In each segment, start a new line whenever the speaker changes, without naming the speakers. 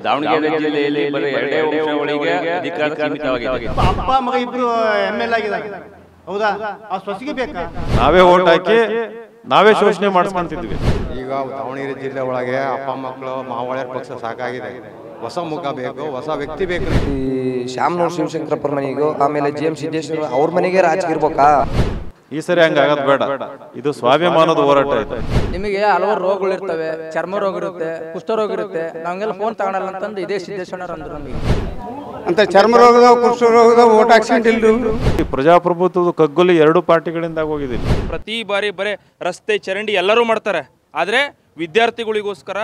ದಾವಣಗೆರೆ ಜಿಲ್ಲೆಯಲ್ಲಿ ಬರೀ 2 ವರ್ಷಗಳಿಗೆ ಅಧಿಕಾರ ಸೀಮಿತವಾಗಿದೆ.
ಅಪ್ಪ ಮಗ ಇಬ್ರು ML ಆಗಿದ್ದಾರೆ. ಹೌದಾ? ಆ ಸೊಸೆಗೆ ಬೇಕಾ?
ನಾವೇ ಓಟ್ ಹಾಕಿ ನಾವೇ ಶೋಷಣೆ ಮಾಡಿಸ್ಕೊಂತಿದ್ವಿ.
ಈಗ ದಾವಣಗೆರೆ ಜಿಲ್ಲೆ ಒಳಗೆ ಅಪ್ಪ ಮಕ್ಕಳು ಮಾವಳ್ಯರ ಪಕ್ಷ ಸಾಕಾಗಿದೆ. ಹೊಸ ಮುಖ ಬೇಕು, ಹೊಸ ವ್ಯಕ್ತಿ ಬೇಕು.
ಈ ಶ್ಯಾಮನೂರು ಶಿವಶಂಕರಪ್ಪರ ಮನೆಗೂ ಆಮೇಲೆ GM ಸಿದ್ದೇಶ್ವರ ಅವ್ರ ಮನೆಗೆ ರಾಜಕೀಯ ಇರ್ಬೇಕಾ?
ಈ ಸರಿ ಹಂಗಾಗದ್ ಬೇಡ. ಇದು ಸ್ವಾಭಿಮಾನದ ಹೋರಾಟ ಇದೆ.
ನಿಮಗೆ ಹಲವಾರು ರೋಗಗಳು ಇರ್ತವೆ, ಚರ್ಮ ರೋಗ ಇರುತ್ತೆ, ಕುಷ್ಠರೋಗ ಇರುತ್ತೆ. ನಾವೆಲ್ಲ ಫೋನ್ ತಗೊಳಲ್ಲ ಅಂತಂದು ಇದೇ ಸಿದ್ದೇಶ್ವರ ಅಂದ್ರು ನಮಗೆ.
ಅಂತ ಚರ್ಮ ರೋಗದ ಕುಷ್ಠ ರೋಗದ ಓಟ್ ಆಕ್ಸಿಡೆಂಟ್ ಇಲ್ದು
ಈ ಪ್ರಜಾಪ್ರಭುತ್ವದ ಕಗ್ಗೊಲಿ 2 ಪಾರ್ಟಿಗಳಿಂದ ಹೋಗಿದೆ.
ಪ್ರತಿ ಬಾರಿ ಬರೇ ರಸ್ತೆ ಚರಂಡಿ ಎಲ್ಲರೂ ಮಾಡ್ತಾರೆ, ಆದರೆ ವಿದ್ಯಾರ್ಥಿಗಳಿಗೋಸ್ಕರ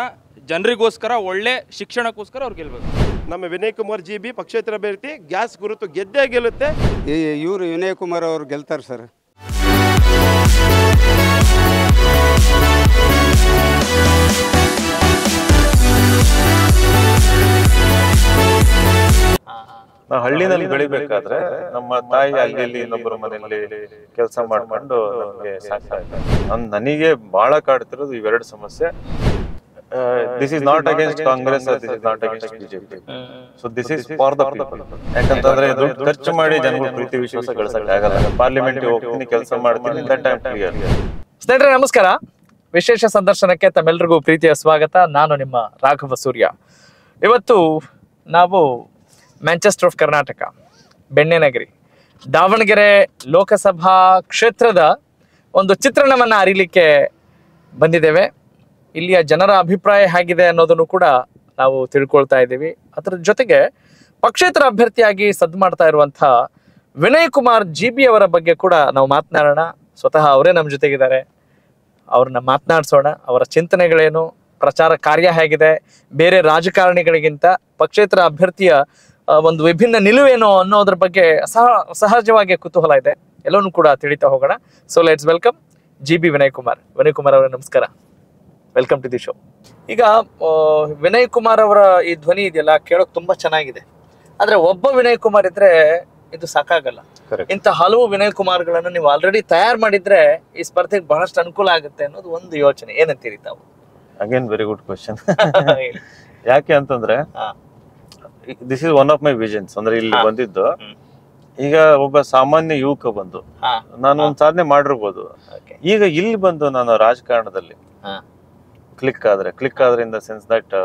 ಜನರಿಗೋಸ್ಕರ ಒಳ್ಳೆ ಶಿಕ್ಷಣಕ್ಕೋಸ್ಕರ ಅವ್ರು ಗೆಲ್ಬೇಕು.
ನಮ್ಮ ವಿನಯ್ ಕುಮಾರ್ GB ಪಕ್ಷೇತರ ಅಭ್ಯರ್ಥಿ, ಗ್ಯಾಸ್ ಗುರುತು ಗೆದ್ದೇ ಗೆಲ್ಲುತ್ತೆ.
ಇವರು ವಿನಯ್ ಕುಮಾರ್ ಅವರು ಗೆಲ್ತಾರೆ ಸರ್.
ನಾವು ಹಳ್ಳಿನಲ್ಲಿ ಬೆಳಿಬೇಕಾದ್ರೆ ನಮ್ಮ ತಾಯಿ ಅಲ್ಲಿ ಇನ್ನೊಬ್ಬರ ಮನೆಯಲ್ಲಿ ಕೆಲಸ ಮಾಡ್ಕೊಂಡು ನಮಗೆ ಸಾಕ್ತಾ ಇದ್ದಾರೆ. ನನಗೆ ಬಹಳ ಕಾಡ್ತಿರೋದು ಇವೆರಡು ಸಮಸ್ಯೆ. This is not against Congress, this is not against BJP. So this is for the people. ಯಾಕಂತಂದ್ರೆ ದುಡ್ಡು ಖರ್ಚು ಮಾಡಿ ಜನಗಳು ಪ್ರೀತಿ ವಿಶ್ವಾಸ ಗಳಿಸಕ್ಕೆ ಆಗಲ್ಲ. ಪಾರ್ಲಿಮೆಂಟ್ ಹೋಗ್ತೀನಿ, ಕೆಲಸ ಮಾಡ್ತೀನಿ, ದಟ್ ಟೈಮ್ ಕ್ಲಿಯರ್.
ಸ್ನೇಹಿತರೆ ನಮಸ್ಕಾರ. ವಿಶೇಷ ಸಂದರ್ಶನಕ್ಕೆ ತಮ್ಮೆಲ್ಲರಿಗೂ ಪ್ರೀತಿಯ ಸ್ವಾಗತ. ನಾನು ನಿಮ್ಮ ರಾಘವ ಸೂರ್ಯ. ಇವತ್ತು ನಾವು ಮ್ಯಾಂಚೆಸ್ಟರ್ ಆಫ್ ಕರ್ನಾಟಕ, ಬೆಣ್ಣೆನಗರಿ, ದಾವಣಗೆರೆ ಲೋಕಸಭಾ ಕ್ಷೇತ್ರದ ಒಂದು ಚಿತ್ರಣವನ್ನು ಅರಿಲಿಕ್ಕೆ ಬಂದಿದ್ದೇವೆ. ಇಲ್ಲಿಯ ಜನರ ಅಭಿಪ್ರಾಯ ಹೇಗಿದೆ ಅನ್ನೋದನ್ನು ಕೂಡ ನಾವು ತಿಳ್ಕೊಳ್ತಾ ಇದ್ದೀವಿ. ಅದರ ಜೊತೆಗೆ ಪಕ್ಷೇತರ ಅಭ್ಯರ್ಥಿಯಾಗಿ ಸದ್ದು ಮಾಡ್ತಾ ಇರುವಂಥ ವಿನಯ್ ಕುಮಾರ್ GB ಅವರ ಬಗ್ಗೆ ಕೂಡ ನಾವು ಮಾತನಾಡೋಣ. ಸ್ವತಃ ಅವರೇ ನಮ್ಮ ಜೊತೆಗಿದ್ದಾರೆ, ಅವ್ರನ್ನ ಮಾತನಾಡಿಸೋಣ. ಅವರ ಚಿಂತನೆಗಳೇನು, ಪ್ರಚಾರ ಕಾರ್ಯ ಹೇಗಿದೆ, ಬೇರೆ ರಾಜಕಾರಣಿಗಳಿಗಿಂತ ಪಕ್ಷೇತರ ಅಭ್ಯರ್ಥಿಯ ಒಂದು ವಿಭಿನ್ನ ನಿಲುವೇನು ಅನ್ನೋದ್ರ ಬಗ್ಗೆ ಸಹಜವಾಗಿ ಕುತೂಹಲ ಇದೆ. ಎಲ್ಲವನ್ನೂ ಕೂಡ ತಿಳಿತಾ ಹೋಗೋಣ. So let's welcome GB Vinay Kumar. Vinay Kumar ಅವರೇ ನಮಸ್ಕಾರ, ವೆಲ್ಕಮ್ ಟು ದಿ ಶೋ. ಈಗ ವಿನಯ್ ಕುಮಾರ್ ಅವರ ಈ ಧ್ವನಿ ಇದೆಯಲ್ಲ, ಕೇಳೋಕೆ ತುಂಬಾ ಚೆನ್ನಾಗಿದೆ. ಆದ್ರೆ ಒಬ್ಬ ವಿನಯ್ ಕುಮಾರ್ ಇದ್ರೆ ಇದು ಸಾಕಾಗಲ್ಲ. ಇಂಥ ಹಲವು ವಿನಯ್ ಕುಮಾರ್ಗಳನ್ನು ನೀವು ಆಲ್ರೆಡಿ ತಯಾರು ಮಾಡಿದ್ರೆ ಈ ಸ್ಪರ್ಧೆಗೆ ಬಹಳಷ್ಟು ಅನುಕೂಲ ಆಗುತ್ತೆ ಅನ್ನೋದು ಒಂದು ಯೋಚನೆ. ಏನಂತೀರಿ ತಾವು?
Again very good question. ಯಾಕೆ ಅಂತಂದ್ರೆ this is one of my visions. ಅಂದ್ರೆ ಇಲ್ಲಿ ಬಂದಿದ್ದು, ಈಗ ಒಬ್ಬ ಸಾಮಾನ್ಯ ಯುವಕ ಬಂದು ನಾನು ಒಂದ್ ಸಾಧನೆ ಮಾಡಿರ್ಬೋದು. ಈಗ ಇಲ್ಲಿ ಬಂದು ನಾನು ರಾಜಕಾರಣದಲ್ಲಿ ಕ್ಲಿಕ್ ಆದ್ರೆ ಇನ್ ದ ಸೆನ್ಸ್ ದಟ್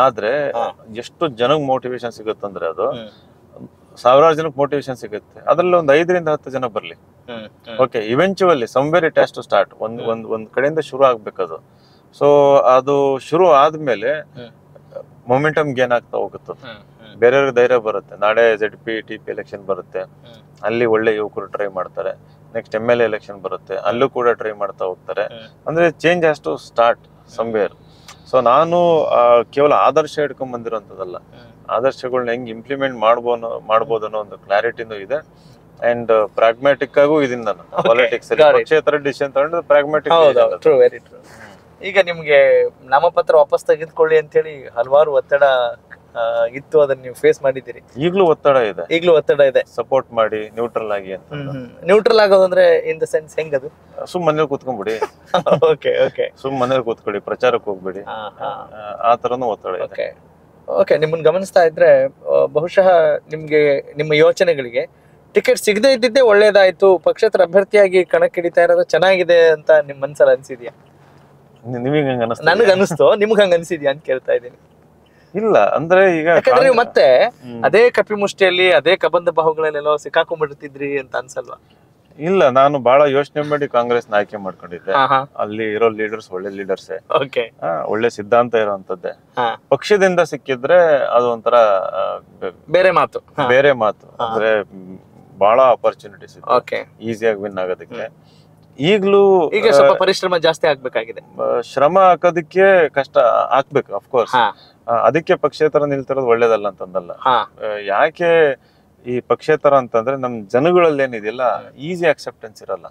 ಆದ್ರೆ ಎಷ್ಟು ಜನಕ್ಕೆ ಮೋಟಿವೇಶನ್ ಸಿಗುತ್ತಂದ್ರೆ ಅದು ಸಾವಿರಾರು ಜನಕ್ಕೆ ಮೋಟಿವೇಶನ್ ಸಿಗುತ್ತೆ. ಅದ್ರಲ್ಲಿ ಒಂದು 5 ರಿಂದ 10 ಜನ ಬರ್ಲಿ, okay, eventually somewhere it has to start. ಒಂದ್ ಕಡೆಯಿಂದ ಶುರು ಆಗ್ಬೇಕದು. ಸೊ ಅದು ಶುರು ಆದ್ಮೇಲೆ ಮೊಮೆಂಟಮ್ ಗೇನ್ ಆಗ್ತಾ ಹೋಗುತ್ತೆ. ಬೇರೆಯವ್ರಿಗೆ ಧೈರ್ಯ ಬರುತ್ತೆ. ನಾಳೆ ZP TP ಎಲೆಕ್ಷನ್ ಬರುತ್ತೆ, ಅಲ್ಲಿ ಒಳ್ಳೆ ಯುವಕರು ಟ್ರೈ ಮಾಡ್ತಾರೆ. ನೆಕ್ಸ್ಟ್ MLA ಎಲೆಕ್ಷನ್ ಬರುತ್ತೆ, ಅಲ್ಲೂ ಕೂಡ ಟ್ರೈ ಮಾಡ್ತಾ ಹೋಗ್ತಾರೆ. ಅಂದ್ರೆ change has to start somewhere. So ನಾನು ಕೇವಲ ಆದರ್ಶ ಹಿಡ್ಕೊಂಡ್ ಬಂದಿರೋಂಥದ್ದಲ್ಲ, ಆದರ್ಶಗಳನ್ನ ಹೆಂಗ್ ಇಂಪ್ಲಿಮೆಂಟ್ ಮಾಡ್ಬೋದು ಅನ್ನೋ ಒಂದು ಕ್ಲಾರಿಟಿನೂ ಇದೆ. ಅಂಡ್ ಪ್ರಾಗ್ಮ್ಯಾಟಿಕ್ ಆಗು ಇದೀನಿ ನಾನು. ಪಾಲಿಟಿಕ್ಸ್ ಅಲ್ಲಿ ಪಕ್ಷೇತರ ಡಿಸಿಷನ್ ತಗೊಂಡು ಪ್ರಾಗ್ಮ್ಯಾಟಿಕ್.
ಈಗ ನಿಮ್ಗೆ ನಾಮಪತ್ರ ವಾಪಸ್ ತೆಗೆದುಕೊಳ್ಳಿ ಅಂತ ಹೇಳಿ ಹಲವಾರು ಒತ್ತಡ ಇತ್ತು, ಅದನ್ನ ನೀವು ಫೇಸ್ ಮಾಡಿದ್ದೀರಿ.
ಈಗಲೂ ಒತ್ತಡ ಇದೆ. ಸಪೋರ್ಟ್ ಮಾಡಿ ನ್ಯೂಟ್ರಲ್ ಆಗಿ ಅಂತ.
ನ್ಯೂಟ್ರಲ್ ಆಗೋದಂದ್ರೆ ಇನ್ ದ ಸೆನ್ಸ್ ಹೆಂಗದು?
ಮನೇಲಿ ಕೂತ್ಕೊಂಡ್ಬಿಡಿ. ಮನೇಲಿ ಕೂತ್ಕೊಳ್ಳಿ, ಪ್ರಚಾರಕ್ಕೆ ಹೋಗ್ಬೇಡಿ. ಆ ತರನು ಒತ್ತಡ ಇದೆ.
ಓಕೆ, ನಿಮ್ಮನ್ನ ಗಮನಿಸ್ತಾ ಇದ್ರೆ ಬಹುಶಃ ನಿಮ್ಗೆ ನಿಮ್ಮ ಯೋಚನೆಗಳಿಗೆ ಟಿಕೆಟ್ ಸಿಗದೆ ಇದ್ದಿದ್ದೇ ಒಳ್ಳೇದಾಯ್ತು, ಪಕ್ಷೇತರ ಅಭ್ಯರ್ಥಿಯಾಗಿ ಕಣಕ್ಕಿಡಿತಾ ಇರೋದು ಚೆನ್ನಾಗಿದೆ ಅಂತ ನಿಮ್ ಮನ್ಸಲ್ಲಿ ಅನ್ಸಿದ್ಯಾ? ನನಗೆ ಅನಿಸ್ತು, ನಿಮ್ಗೆ ಹಂಗ ಅನ್ಸಿದ್ಯಾ ಅಂತ ಕೇಳ್ತಾ ಇದ್ದೀನಿ.
ಇಲ್ಲ ಅಂದ್ರೆ ಈಗ
ಯಾಕಂದ್ರೆ ಮತ್ತೆ ಅದೇ ಕಪಿಮುಷ್ಟಿಯಲ್ಲಿ ಅದೇ ಕಬಂಧ ಬಾಹುಗಳಲ್ಲೆಲ್ಲೋ ಸಿಕ್ಕಾಕೊಂಡ್ಬಿಡ್ತಿದ್ರಿ ಅಂತ ಅನ್ಸಲ್ವಾ?
ಇಲ್ಲ, ನಾನು ಬಹಳ ಯೋಚನೆ ಮಾಡಿ ಕಾಂಗ್ರೆಸ್ ಆಯ್ಕೆ ಮಾಡ್ಕೊಂಡಿದ್ದೆ. ಅಲ್ಲಿ ಇರೋ ಲೀಡರ್ಸ್ ಒಳ್ಳೆ ಲೀಡರ್ಸ್, ಒಳ್ಳೆ ಸಿದ್ಧಾಂತ ಇರೋಂಥದ್ದೇ. ಪಕ್ಷದಿಂದ ಸಿಕ್ಕಿದ್ರೆ ಅದು ಒಂಥರ
ಬೇರೆ ಮಾತು.
ಅಂದ್ರೆ ಬಹಳ ಅಪರ್ಚುನಿಟೀಸ್ ಇದೆ ಈಸಿಯಾಗಿ ವಿನ್ ಆಗೋದಕ್ಕೆ. ಈಗಲೂ
ಈಗ ಸ್ವಲ್ಪ ಪರಿಶ್ರಮ ಜಾಸ್ತಿ ಆಗ್ಬೇಕಾಗಿದೆ.
ಶ್ರಮ ಹಾಕೋದಕ್ಕೆ ಕಷ್ಟ ಹಾಕ್ಬೇಕು ಅಫ್ಕೋರ್ಸ್. ಅದಕ್ಕೆ ಪಕ್ಷೇತರ ನಿಲ್ತಿರೋದು ಒಳ್ಳೇದಲ್ಲ ಅಂತಂದಲ್ಲ. ಯಾಕೆ ಈ ಪಕ್ಷೇತರ ಅಂತಂದ್ರೆ ನಮ್ ಜನಗಳಲ್ಲಿ ಏನಿದೆಯಲ್ಲ ಈಸಿ ಅಕ್ಸೆಪ್ಟೆನ್ಸ್ ಇರಲ್ಲ.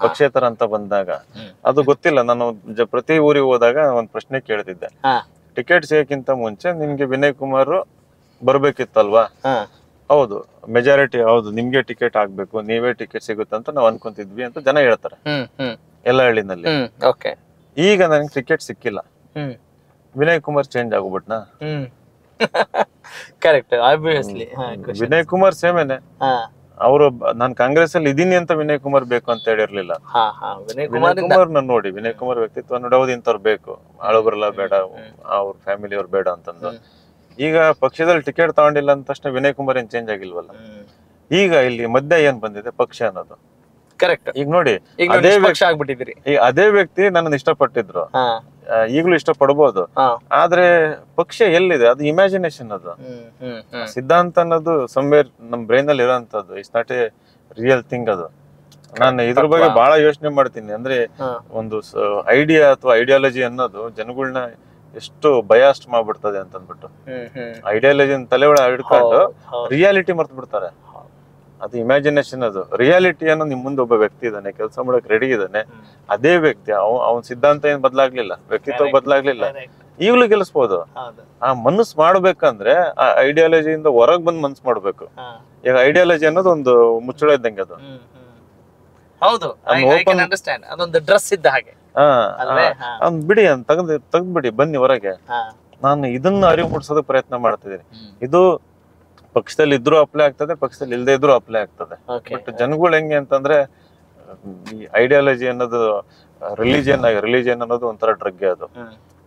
ಪಕ್ಷೇತರ ಅಂತ ಬಂದಾಗ ಅದು ಗೊತ್ತಿಲ್ಲ. ನಾನು ಪ್ರತಿ ಊರಿಗೆ ಹೋದಾಗ ಒಂದ್ ಪ್ರಶ್ನೆ ಕೇಳ್ತಿದ್ದೆ, ಟಿಕೆಟ್ ಸಿಗಕ್ಕಿಂತ ಮುಂಚೆ ನಿಮ್ಗೆ ವಿನಯ್ ಕುಮಾರ್ ಬರ್ಬೇಕಿತ್ತಲ್ವಾ? ಹೌದು, ಮೆಜಾರಿಟಿ ಹೌದು, ನಿಮ್ಗೆ ಟಿಕೆಟ್ ಆಗ್ಬೇಕು, ನೀವೇ ಟಿಕೆಟ್ ಸಿಗುತ್ತೆ ಅಂತ ನಾವ್ ಅನ್ಕೊಂತಿದ್ವಿ ಅಂತ ಜನ ಹೇಳ್ತಾರೆ ಎಲ್ಲ ಹಳ್ಳಿನಲ್ಲಿ. ಈಗ ನನ್ಗೆ ಟಿಕೆಟ್ ಸಿಕ್ಕಿಲ್ಲ, ವಿನಯ್ ಕುಮಾರ್ ಚೇಂಜ್ ಆಗ್ಬಿಟ್ನಾ?
Correct, obviously.
ವಿನಯ್ ಕುಮಾರ್ ಸೇಮೇನೆ. ಅವರು ನಾನ್ ಕಾಂಗ್ರೆಸ್ ಅಲ್ಲಿ ಇದೀನಿ ಅಂತ ವಿನಯ್ ಕುಮಾರ್ ಬೇಕು ಅಂತ ಹೇಳಿರ್ಲಿಲ್ಲ.
ವಿನಯ್
ವಿನಯ್ ಕುಮಾರ್ ನೋಡಿ, ವಿನಯ್ ಕುಮಾರ್ ವ್ಯಕ್ತಿತ್ವ ನೋಡೋದು ಇಂಥವ್ರು ಬೇಕು, ಆಳುಬರಲ್ಲ ಬೇಡ, ಅವ್ರ ಫ್ಯಾಮಿಲಿ ಅವ್ರು ಬೇಡ ಅಂತಂದು. ಈಗ ಪಕ್ಷದಲ್ಲಿ ಟಿಕೆಟ್ ತಗೊಂಡಿಲ್ಲ ಅಂದ ತಕ್ಷಣ ವಿನಯ್ ಕುಮಾರ್ ಏನ್ ಚೇಂಜ್ ಆಗಿಲ್ವಲ್ಲ. ಈಗ ಇಲ್ಲಿ ಮಧ್ಯ ಏನ್ ಬಂದಿದೆ, ಪಕ್ಷ ಅನ್ನೋದು.
ಕರೆಕ್ಟ್.
ಈಗ ನೋಡಿ, ಅದೇ ವ್ಯಕ್ತಿ ನನ್ನ ಇಷ್ಟಪಟ್ಟಿದ್ರು, ಈಗಲೂ ಇಷ್ಟಪಡ್ಬೋದು. ಆದ್ರೆ ಪಕ್ಷ ಎಲ್ಲಿದೆ? ಅದು ಇಮ್ಯಾಜಿನೇಷನ್. ಅದು ಸಿದ್ಧಾಂತ ಅನ್ನೋದು ಸಮ್ವೇರ್ ನಮ್ ಬ್ರೈನ್ ಅಲ್ಲಿ ಇರೋಂಥದ್ದು. It's not a real thing. ಅದು ನಾನು ಇದ್ರ ಬಗ್ಗೆ ಬಹಳ ಯೋಚನೆ ಮಾಡ್ತೀನಿ. ಅಂದ್ರೆ ಒಂದು ಐಡಿಯಾ ಅಥವಾ ಐಡಿಯಾಲಜಿ ಅನ್ನೋದು ಜನಗಳನ್ನ ಎಷ್ಟು ಬಯಾಸ್ಟ್ ಮಾಡ್ಬಿಡ್ತದೆ ಅಂತಂದ್ಬಿಟ್ಟು, ಐಡಿಯಾಲಜಿ ತಲೆ ಒಳಗೆ ಹಿಡ್ಕೊಂಡು ರಿಯಾಲಿಟಿ ಮರ್ತ್ ಬಿಡ್ತಾರೆ. ಅದು ಇಮ್ಯಾಜಿನೇಷನ್. ಅದು ರಿಯಾಲಿಟಿ ಅನ್ನೋ ನಿಮ್ ಮುಂದೆ ಒಬ್ಬ ವ್ಯಕ್ತಿ ಇದ್ದಾನೆ, ಕೆಲಸ ಮಾಡಕ್ ರೆಡಿ ಇದ್ದಾನೆ. ಅದೇ ವ್ಯಕ್ತಿ ಅವನ್ ಸಿದ್ಧಾಂತ ಏನ್ ಬದಲಾಗ್ಲಿಲ್ಲ, ವ್ಯಕ್ತಿತ್ವ ಬದಲಾಗ್ಲಿಲ್ಲ, ಈಗಲೂ ಗೆಲ್ಲಿಸ್ಬೋದು. ಆ ಮನಸ್ಸು ಮಾಡ್ಬೇಕಂದ್ರೆ ಆ ಐಡಿಯಾಲಜಿಯಿಂದ ಹೊರಗ್ ಬಂದ್ ಮನ್ಸು ಮಾಡ್ಬೇಕು. ಈಗ ಐಡಿಯಾಲಜಿ ಅನ್ನೋದು ಒಂದು ಮುಚ್ಚಳ ಇದ್ದಂಗೆ. ಅದು
ಹೌದು, ಅದೊಂದು ಡ್ರೆಸ್ ಇದ್ದ ಹಾಗೆ.
ಅವ್ನ್ ಬಿಡಿ, ತೆಗ್ದ್ಬಿಡಿ, ಬನ್ನಿ ಹೊರಗೆ. ನಾನು ಇದನ್ನ ಅರಿವು ಮೂಡಿಸೋದಕ್ಕೆ ಪ್ರಯತ್ನ ಮಾಡ್ತಿದ್ದೀನಿ. ಇದು ಪಕ್ಷದಲ್ಲಿ ಇದ್ರೂ ಅಪ್ಲೈ ಆಗ್ತದೆ, ಪಕ್ಷದಲ್ಲಿ ಇಲ್ಲದೆ ಇದ್ರೂ ಅಪ್ಲೈ ಆಗ್ತದೆ. ಬಟ್ ಜನಗಳು ಹೆಂಗೆ ಅಂತಂದ್ರೆ, ಈ ಐಡಿಯಾಲಜಿ ಅನ್ನೋದು ರಿಲಿಜಿಯನ್ ಅನ್ನೋದು ಒಂಥರ ಡ್ರಗ್. ಅದು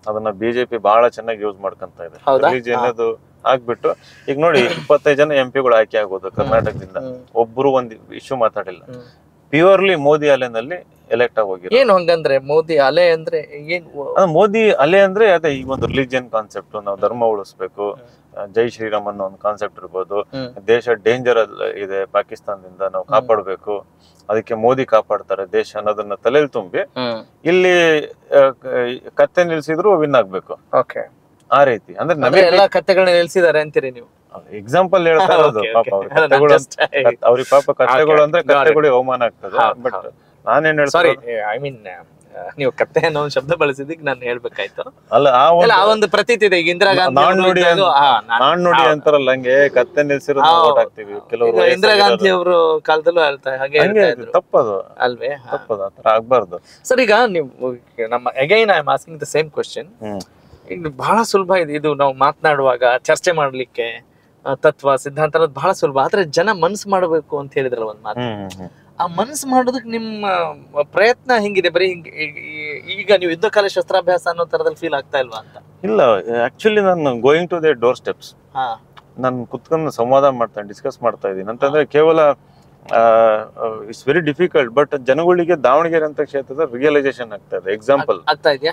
ಅದನ್ನ ಬಿಜೆಪಿ ಬಹಳ ಚೆನ್ನಾಗಿ ಯೂಸ್ ಮಾಡ್ಕೊಂತ ಇದೆ. ರಿಲಿಜಿಯನ್ ಅದು ಆಗ್ಬಿಟ್ಟು ಈಗ ನೋಡಿ, 25 ಜನ MP ಗಳು ಆಯ್ಕೆ ಆಗೋದು ಕರ್ನಾಟಕದಿಂದ, ಒಬ್ರು ಒಂದ್ ಇಶ್ಯೂ ಮಾತಾಡಿಲ್ಲ. ಪ್ಯೂರ್ಲಿ ಮೋದಿ ಅಲೆನಲ್ಲಿ ಎಲೆಕ್ಟ್ ಆಗಿ ಹೋಗಿರೋ.
ಏನು ಹಂಗಂದ್ರೆ ಮೋದಿ ಅಲೆ ಅಂದ್ರೆ ಏನ್?
ಮೋದಿ ಅಲೆ ಅಂದ್ರೆ ಅದೇ ಈ ಒಂದು ರಿಲಿಜಿಯನ್ ಕಾನ್ಸೆಪ್ಟ್, ನಾವು ಧರ್ಮ ಉಳಿಸ್ಬೇಕು, ಜೈ ಶ್ರೀರಾಮ್ ಅನ್ನೋ ಒಂದು ಕಾನ್ಸೆಪ್ಟ್ ಇರ್ಬೋದು. ದೇಶ ಡೇಂಜರ್ ಇದೆ, ಪಾಕಿಸ್ತಾನದಿಂದ ನಾವು ಕಾಪಾಡ್ಬೇಕು, ಅದಕ್ಕೆ ಮೋದಿ ಕಾಪಾಡ್ತಾರೆ ದೇಶ ಅನ್ನೋದನ್ನ ತಲೆಯಲ್ಲಿ ತುಂಬಿ ಇಲ್ಲಿ ಕತ್ತೆ ನಿಲ್ಸಿದ್ರು ವಿನ್ ಆಗ್ಬೇಕು, ಆ ರೀತಿ. ಅಂದ್ರೆ
ಎಲ್ಲಾ ಕತ್ತೆಗಳನ್ನ ನಿಲ್ಸಿದಾರೆ ಅಂತೀರಿ ನೀವು?
ಎಕ್ಸಾಂಪಲ್ ಹೇಳ್ತಾ ಇರೋದು. ಪಾಪ ಅವ್ರಿಗೆ ಪಾಪ ಕತ್ತೆಗಳು ಅಂದ್ರೆ ಕತ್ತೆಗಳಿಗೆ ಅವಮಾನ ಆಗ್ತದೆ. ಬಟ್ ನಾನೇನ್ ಹೇಳ್ತೀನಿ,
ಐ ಮೀನ್ ನೀವು ಕತ್ತೆ ಅನ್ನೋ ಒಂದು ಶಬ್ದ ಬಳಸಿದಕ್ಕೆ ನಾನು ಹೇಳ್ಬೇಕಾಯ್ತು.
ಅಲ್ಲ,
ಆ ಒಂದು ಪ್ರತೀತಿ ಇದೆ. ಈಗ ಇಂದಿರಾ ಗಾಂಧಿ
ನಾನ್ ನುಡಿ ಅಂತಾರಲ್ಲ, ಹಂಗೆ ಕತ್ತೆ ನಿಲ್ಸಿರೋದು ಓಟ್ ಹಾಕ್ತಿವಿ ಕೆಲವರು.
ಇಂದಿರಾ ಗಾಂಧಿ ಅವರು ಕಾಲದಲ್ಲೂ ಹೇಳ್ತಾ ಹಾಗೆ
ತಪ್ಪದು
ಅಲ್ವೇ?
ತಪ್ಪದು, ಆತರ ಆಗ್ಬಾರ್ದು.
ಸರ್, ಈಗ ನೀವು ನಮ್ಮ again I am asking the same question. ಈಗ ಬಹಳ ಸುಲಭ ಇದೆ ಇದು, ನಾವು ಮಾತನಾಡುವಾಗ ಚರ್ಚೆ ಮಾಡ್ಲಿಕ್ಕೆ ತತ್ವ ಸಿದ್ಧಾಂತ ಅನ್ನೋದು ಬಹಳ ಸುಲಭ. ಆದ್ರೆ ಜನ ಮನ್ಸು ಮಾಡಬೇಕು ಅಂತ ಹೇಳಿದ್ರಲ್ಲ ಒಂದ್ ಮಾತು, ಆ ಮನಸ್ಸು ಮಾಡೋದಕ್ಕೆ ನಿಮ್ಮ ಪ್ರಯತ್ನ ಹೆಂಗಿದೆ? ಬರೀ ಈಗ ನೀವು ಯುದ್ಧ ಕಾಲ ಶಸ್ತ್ರಾಭ್ಯಾಸ ಅನ್ನೋ ತರದಲ್ಲಿ ಫೀಲ್ ಆಗ್ತಾ ಇಲ್ವಾ ಅಂತ?
ಇಲ್ಲ, ಆಕ್ಚುಲಿ ನಾನು going to the door steps. ನಾನು ಕುತ್ಕೊಂಡು ಸಂವಾದ ಮಾಡ್ತೇನೆ, ಡಿಸ್ಕಸ್ ಮಾಡ್ತಾ ಇದ್ದೀನಿ. ಅಂತಂದ್ರೆ ಕೇವಲ ಇಟ್ಸ್ ವೆರಿ ಡಿಫಿಕಲ್ಟ್, ಬಟ್ ಜನಗಳಿಗೆ ದಾವಣಗೆರೆ ಅಂತ ಕ್ಷೇತ್ರದ ರಿಯಲೈಸೇಷನ್ ಆಗ್ತಾ ಇದೆ. ಎಕ್ಸಾಂಪಲ್
ಆಗ್ತಾ ಇದೆಯಾ?